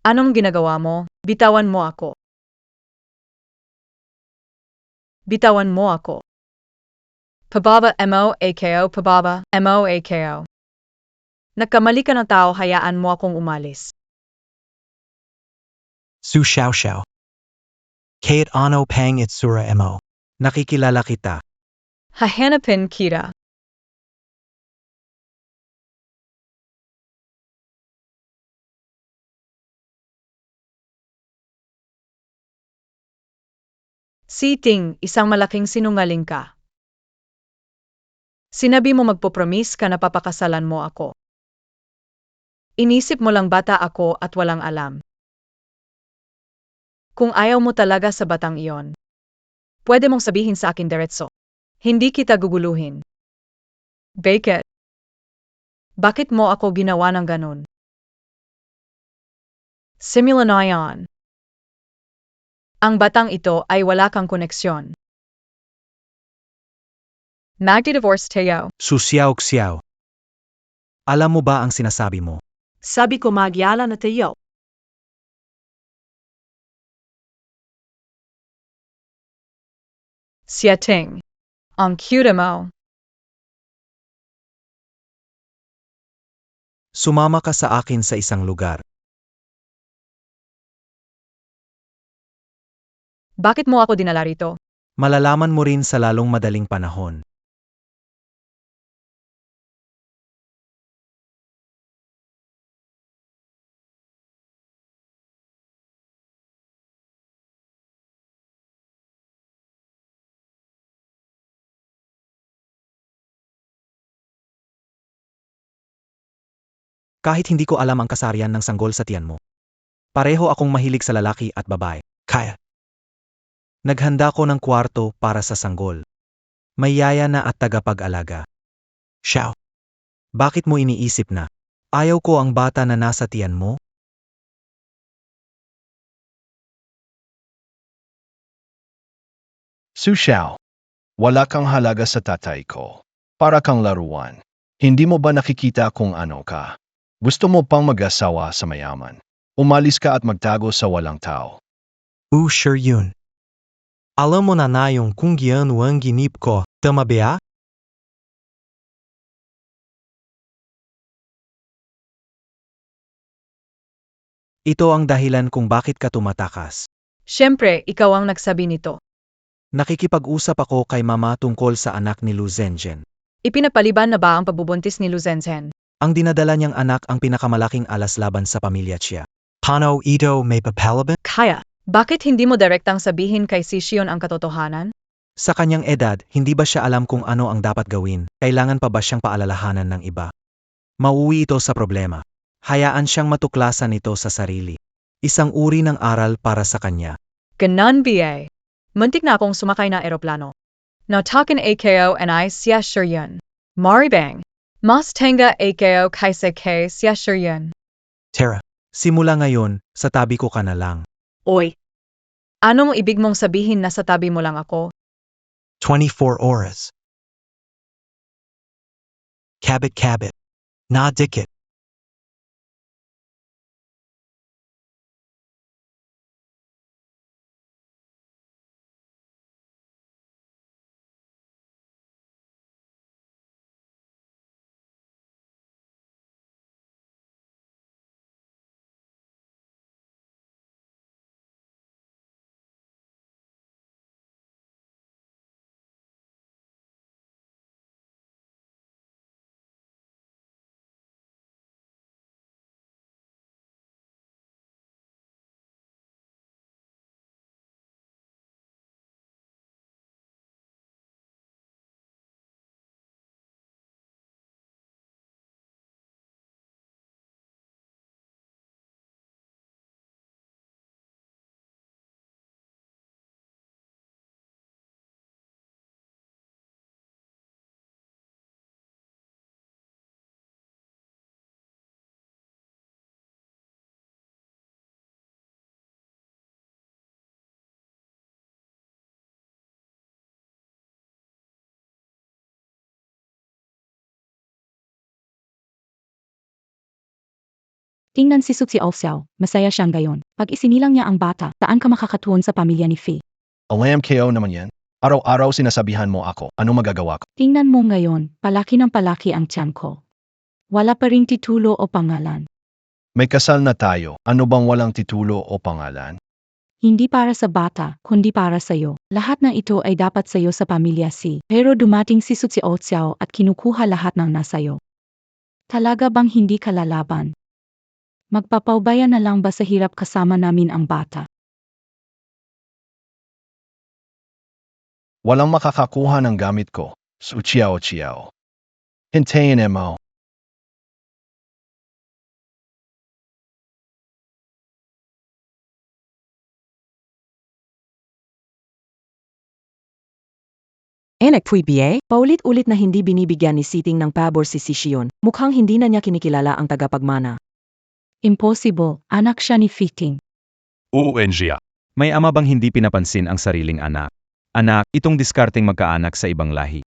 A: Anong ginagawa mo? Bitawan mo ako. Bitawan mo ako. Pababa MOAKO, pababa MOAKO. Nagkamali ka ng tao, hayaan mo akong umalis.
B: Su Xiao Xiao. Kate ano pang itsura mo. Nakikilala kita.
A: Hahanapin kita. Si Ting, isang malaking sinungaling ka. Sinabi mo magpopromise ka na papakasalan mo ako. Inisip mo lang bata ako at walang alam. Kung ayaw mo talaga sa batang iyon, pwede mong sabihin sa akin diretso. Hindi kita guguluhin. Bakit? Bakit mo ako ginawa ng ganun? Simula na yan. Ang batang ito ay wala kang koneksyon. Magdi-divorce tayo.
B: Su Xiao Xiao. Alam mo ba ang sinasabi mo?
E: Sabi ko magyala na tayo.
A: Siya Ting. Ang cute mo.
B: Sumama ka sa akin sa isang lugar.
A: Bakit mo ako dinala rito?
B: Malalaman mo rin sa lalong madaling panahon. Kahit hindi ko alam ang kasarian ng sanggol sa tiyan mo. Pareho akong mahilig sa lalaki at babae. Kaya. Naghanda ko ng kwarto para sa sanggol. May yaya na at tagapag-alaga. Xiao. Bakit mo iniisip na ayaw ko ang bata na nasa tiyan mo?
D: Su Xiao. Wala kang halaga sa tatay ko. Para kang laruan. Hindi mo ba nakikita kung ano ka? Gusto mo pang mag-asawa sa mayaman. Umalis ka at magtago sa walang tao.
B: Sure yun. Alam mo na yung kung giano ang ginip ko, tama ba? Ito ang dahilan kung bakit ka tumatakas.
A: Siyempre, ikaw ang nagsabi nito.
B: Nakikipag-usap ako kay mama tungkol sa anak ni Lu Zhenzhen.
A: Ipinapaliban na ba ang pagbubuntis ni Lu Zhenzhen?
B: Ang dinadala niyang anak ang pinakamalaking alas laban sa pamilya siya. Paano ito may papalaban?
A: Kaya, bakit hindi mo direktang sabihin kay si Shion ang katotohanan?
B: Sa kanyang edad, hindi ba siya alam kung ano ang dapat gawin? Kailangan pa ba siyang paalalahanan ng iba? Mauwi ito sa problema. Hayaan siyang matuklasan ito sa sarili. Isang uri ng aral para sa kanya.
A: Ganon BA. Muntik na akong sumakay na eroplano. Nautakin AKO and I siya sure yun. Maribang. Mas tenga AKO kaisa kay siya sure yun.
B: Tara, simula ngayon, sa tabi ko ka na lang.
A: Oy. Anong ibig mong sabihin na sa tabi mo lang ako?
B: 24 oras. Kabit. Na dikit.
E: Tingnan si Su Xiaoxiao, masaya siyang gayon. Pag isinilang niya ang bata, saan ka makakatuon sa pamilya ni Fei?
D: Alam ko naman yan. Araw-araw sinasabihan mo ako, ano magagawa ko?
E: Tingnan mo ngayon, palaki ng palaki ang tiyan ko. Wala pa ring titulo o pangalan.
D: May kasal na tayo, ano bang walang titulo o pangalan?
E: Hindi para sa bata, kundi para sa'yo. Lahat ng ito ay dapat sa'yo sa pamilya si. Pero dumating si Su Xiaoxiao at kinukuha lahat ng nasayo. Talaga bang hindi ka lalaban? Magpapaubaya na lang ba sa hirap kasama namin ang bata?
D: Walang makakakuha ng gamit ko, Su Xiaoxiao. Hintayin mo.
H: Enek Puibier, paulit-ulit na hindi binibigyan ni Siting ng pabor si Sishion, mukhang hindi na niya kinikilala ang tagapagmana.
E: Impossible, anak siya ni Fiting.
I: ONGA. May ama bang hindi pinapansin ang sariling anak? Anak, itong diskarteng magkaanak sa ibang lahi.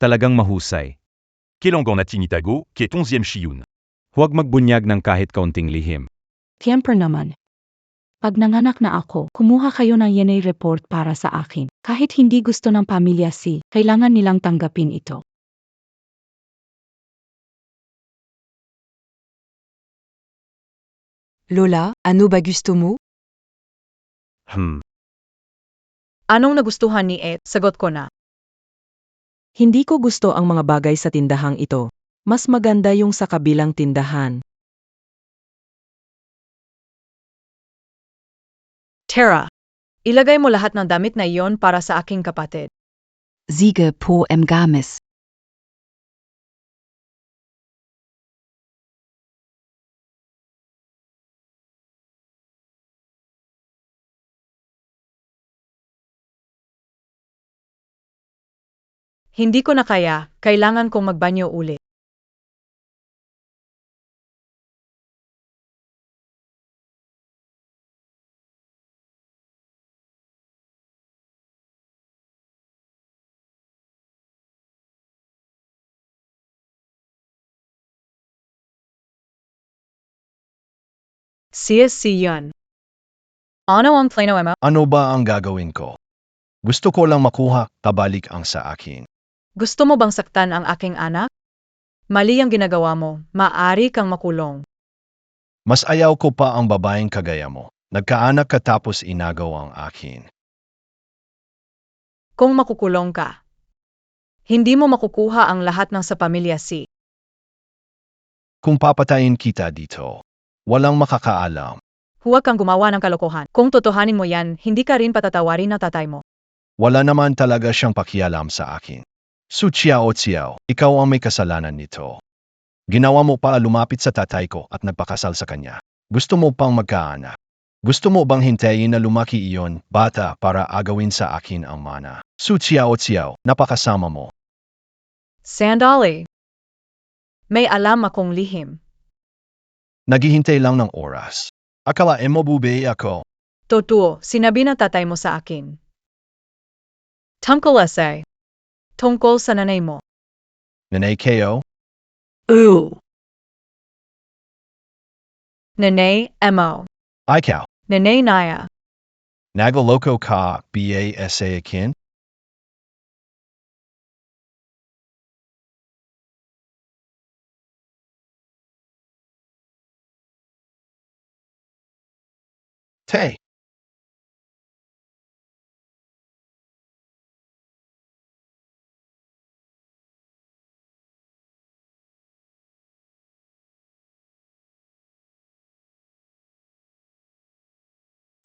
I: Talagang mahusay.
J: Kelangon na Tinitago, qui est 11e Shiyun.
I: Huwag magbunyag ng kahit kaunting lihim.
E: Siyempre naman. Pag nanganak na ako, kumuha kayo ng yenay report para sa akin. Kahit hindi gusto ng pamilya si, kailangan nilang tanggapin ito.
C: Lola, ano ba gusto mo?
A: Anong nagustuhan ni Ed? Sagot ko na.
H: Hindi ko gusto ang mga bagay sa tindahang ito. Mas maganda yung sa kabilang tindahan.
A: Tara, ilagay mo lahat ng damit na iyon para sa aking kapatid.
C: Siege po gamis.
A: Hindi ko na kaya, kailangan kong magbanyo ulit. Si yan. Ano ang plano mo?
D: Ano ba ang gagawin ko? Gusto ko lang makuha, tabalik ang sa akin.
A: Gusto mo bang saktan ang aking anak? Mali ang ginagawa mo, maaari kang makulong.
D: Mas ayaw ko pa ang babaeng kagaya mo. Nagkaanak ka tapos inagaw ang akin.
A: Kung makukulong ka, hindi mo makukuha ang lahat ng sa pamilya si.
D: Kung papatayin kita dito, walang makakaalam.
A: Huwag kang gumawa ng kalokohan. Kung totohanin mo yan, hindi ka rin patatawarin ng tatay mo.
D: Wala naman talaga siyang pakialam sa akin. Su Xiaoxiao, ikaw ang may kasalanan nito. Ginawa mo pa lumapit sa tatay ko at nagpakasal sa kanya. Gusto mo pang magkaanak. Gusto mo bang hintayin na lumaki iyon, bata, para agawin sa akin ang mana? Su Xiaoxiao, napakasama mo.
A: Sandali. May alam akong lihim.
D: Naghihintay lang ng oras. Akala mo bube ako.
A: Totoo, sinabi ng tatay mo sa akin. Tungkol essay. Tungkol sa nanay mo.
D: Nanay Ko?
A: Nanay Mo.
D: Ikaw.
A: Nanay Naya.
D: Nagaloko ka BASA akin? Tay.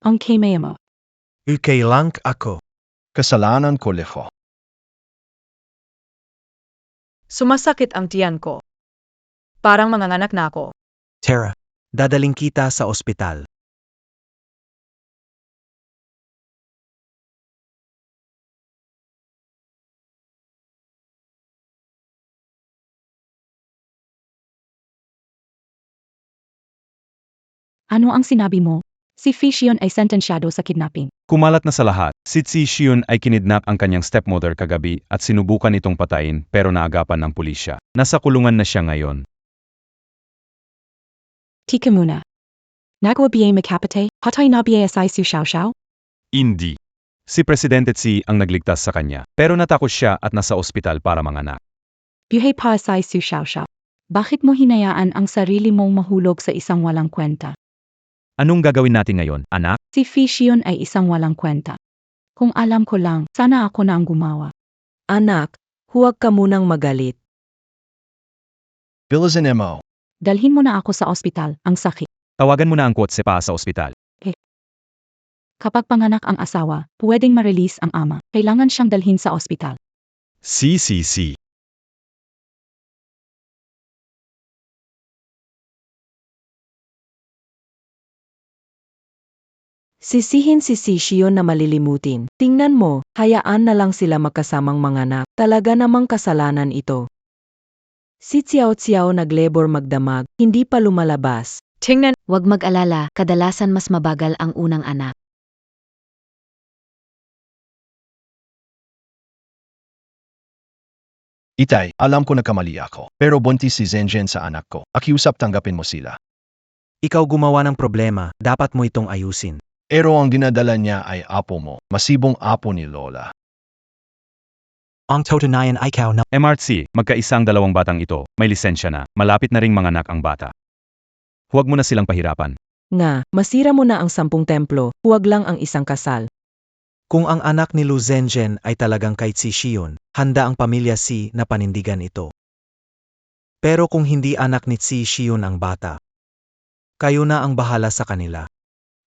E: Ang kay mo.
B: Okay lang ako.
D: Kasalanan ko leho.
A: Sumasakit ang tiyan ko. Parang manganganak na ako.
B: Tara, dadaling kita sa ospital.
E: Ano ang sinabi mo? Si Fishion ay sentensyado sa kidnapping.
I: Kumalat na sa lahat, si Tsi Shion ay kinidnap ang kanyang stepmother kagabi at sinubukan itong patayin pero naagapan ng pulisya. Nasa kulungan na siya ngayon.
E: Tika muna. Nagwa biye makapate, hatay na biye asay su xiao xiao?
I: Hindi. Si Presidente Tsi ang nagligtas sa kanya, pero natakot siya at nasa ospital para manganak.
E: Buhay pa asay su xiao xiao. Bakit mo hinayaan ang sarili mong mahulog sa isang walang kwenta?
I: Anong gagawin natin ngayon, anak?
E: Si Fishion ay isang walang kwenta. Kung alam ko lang, sana ako na ang gumawa.
H: Anak, huwag ka munang magalit.
D: Bilazan mo.
E: Dalhin mo na ako sa ospital, ang sakit.
I: Tawagan mo na ang kotse pa sa ospital.
E: Kapag panganak ang asawa, pwedeng ma-release ang ama. Kailangan siyang dalhin sa ospital.
I: Si.
H: Sisihin si Shion na malilimutin. Tingnan mo, hayaan na lang sila magkasamang manganak. Talaga namang kasalanan ito. Si Xiao naglabor magdamag, hindi pa lumalabas.
A: Tingnan,
F: Huwag mag-alala, kadalasan mas mabagal ang unang anak.
D: Itay, alam ko na kamali ako. Pero buntis si Zenjen sa anak ko. Akiusap tanggapin mo sila.
B: Ikaw gumawa ng problema, dapat mo itong ayusin.
D: Pero ang dinadala niya ay apo mo. Masibong apo ni Lola.
B: Ang totoo-nayan ikaw na
I: MRC, magkaisang dalawang batang ito, may lisensya na, malapit na ring manganak ang bata. Huwag mo na silang pahirapan.
H: Nga, masira mo na ang 10 templo, huwag lang ang isang kasal.
B: Kung ang anak ni Lu Zhenjian ay talagang kay Tsi Shion, handa ang pamilya Si na panindigan ito. Pero kung hindi anak ni Tsi Shion ang bata, kayo na ang bahala sa kanila.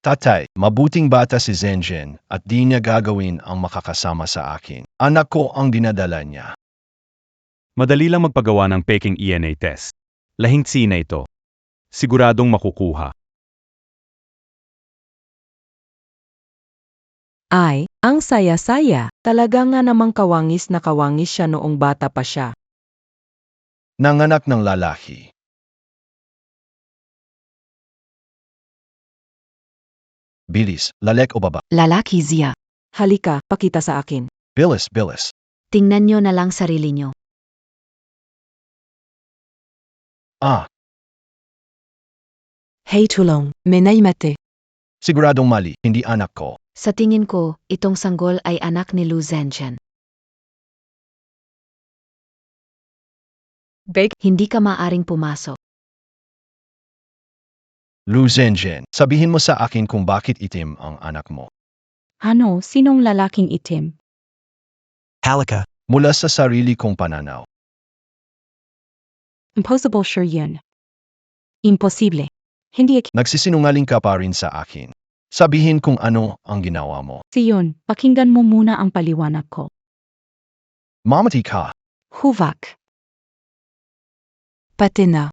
D: Tatay, mabuting bata si Zenjen at di niya gagawin ang makakasama sa akin. Anak ko ang dinadala niya.
I: Madali lang magpagawa ng peking ENA test. Lahing Tsi na ito. Siguradong makukuha.
H: Ay, ang saya-saya. Talaga nga namang kawangis na kawangis siya noong bata pa siya.
D: Nanganak ng lalaki. Bilis, lalek o baba.
C: Lalaki Zia.
H: Halika, pakita sa akin.
D: Bilis, bilis.
F: Tingnan nyo na lang sarili nyo.
D: Ah,
C: Hey tulong, menay mate.
D: siguradong mali, hindi anak ko.
F: Sa tingin ko, itong sanggol ay anak ni Lu Zhenjian.
A: bake,
F: Hindi ka maaring pumasok.
D: Lu Zhenjian, sabihin mo sa akin kung bakit itim ang anak mo.
E: Ano, sinong lalaking itim?
B: Halika,
D: Mula sa sarili kong pananaw.
E: Impossible sure yun. Imposible. Hindi
D: Nagsisinungaling ka pa rin sa akin. Sabihin kung ano ang ginawa mo.
E: Siyon, pakinggan mo muna ang paliwanag ko.
D: Mamati ka.
E: Huvak.
C: Patena.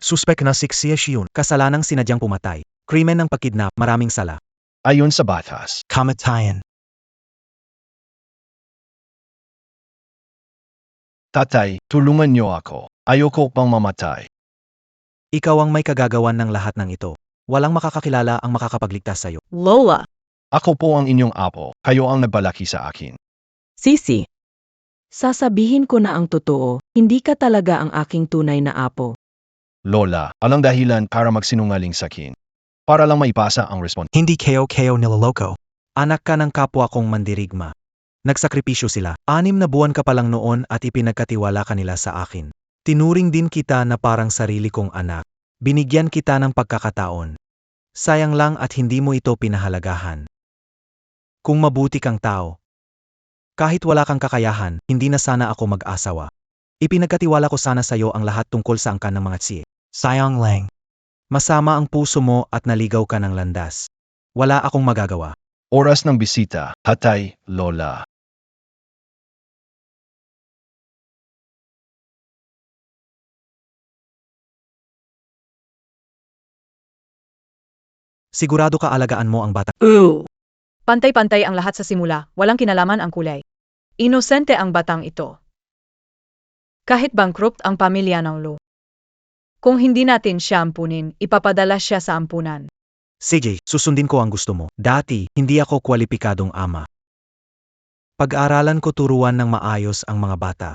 B: suspek na si Xie Shion, kasalanang sinadyang pumatay. Krimen ng pagkidnap, maraming sala.
D: Ayon sa batas.
B: Kamatayan.
D: Tatay, tulungan niyo ako. Ayoko pang mamatay.
B: Ikaw ang may kagagawan ng lahat ng ito. Walang makakakilala ang makakapagligtas sa'yo.
A: Lola.
D: Ako po ang inyong apo, kayo ang nagbalaki sa akin.
H: Sisi. Sasabihin ko na ang totoo, hindi ka talaga ang aking tunay na apo.
D: Lola, alang dahilan para magsinungaling sa akin. Para lang maipasa ang respon.
B: Hindi kayo niloloko. Anak ka ng kapwa kong mandirigma. Nagsakripisyo sila. 6 na buwan ka pa lang noon at ipinagkatiwala ka nila sa akin. Tinuring din kita na parang sarili kong anak. Binigyan kita ng pagkakataon. Sayang lang at hindi mo ito pinahalagahan. Kung mabuti kang tao, kahit wala kang kakayahan, hindi na sana ako mag-asawa. Ipinagkatiwala ko sana sa iyo ang lahat tungkol sa angkan ng mga tsi. Sayang lang. Masama ang puso mo at naligaw ka ng landas. Wala akong magagawa.
D: Oras ng bisita, hatay, Lola.
B: Sigurado ka alagaan mo ang bata.
A: Pantay-pantay ang lahat sa simula, walang kinalaman ang kulay. Inosente ang batang ito. Kahit bankrupt ang pamilya ng Lo. Kung hindi natin siya ampunin, ipapadala siya sa ampunan.
B: Sige, susundin ko ang gusto mo. Dati, hindi ako kwalipikadong ama. Pag-aralan ko turuan ng maayos ang mga bata.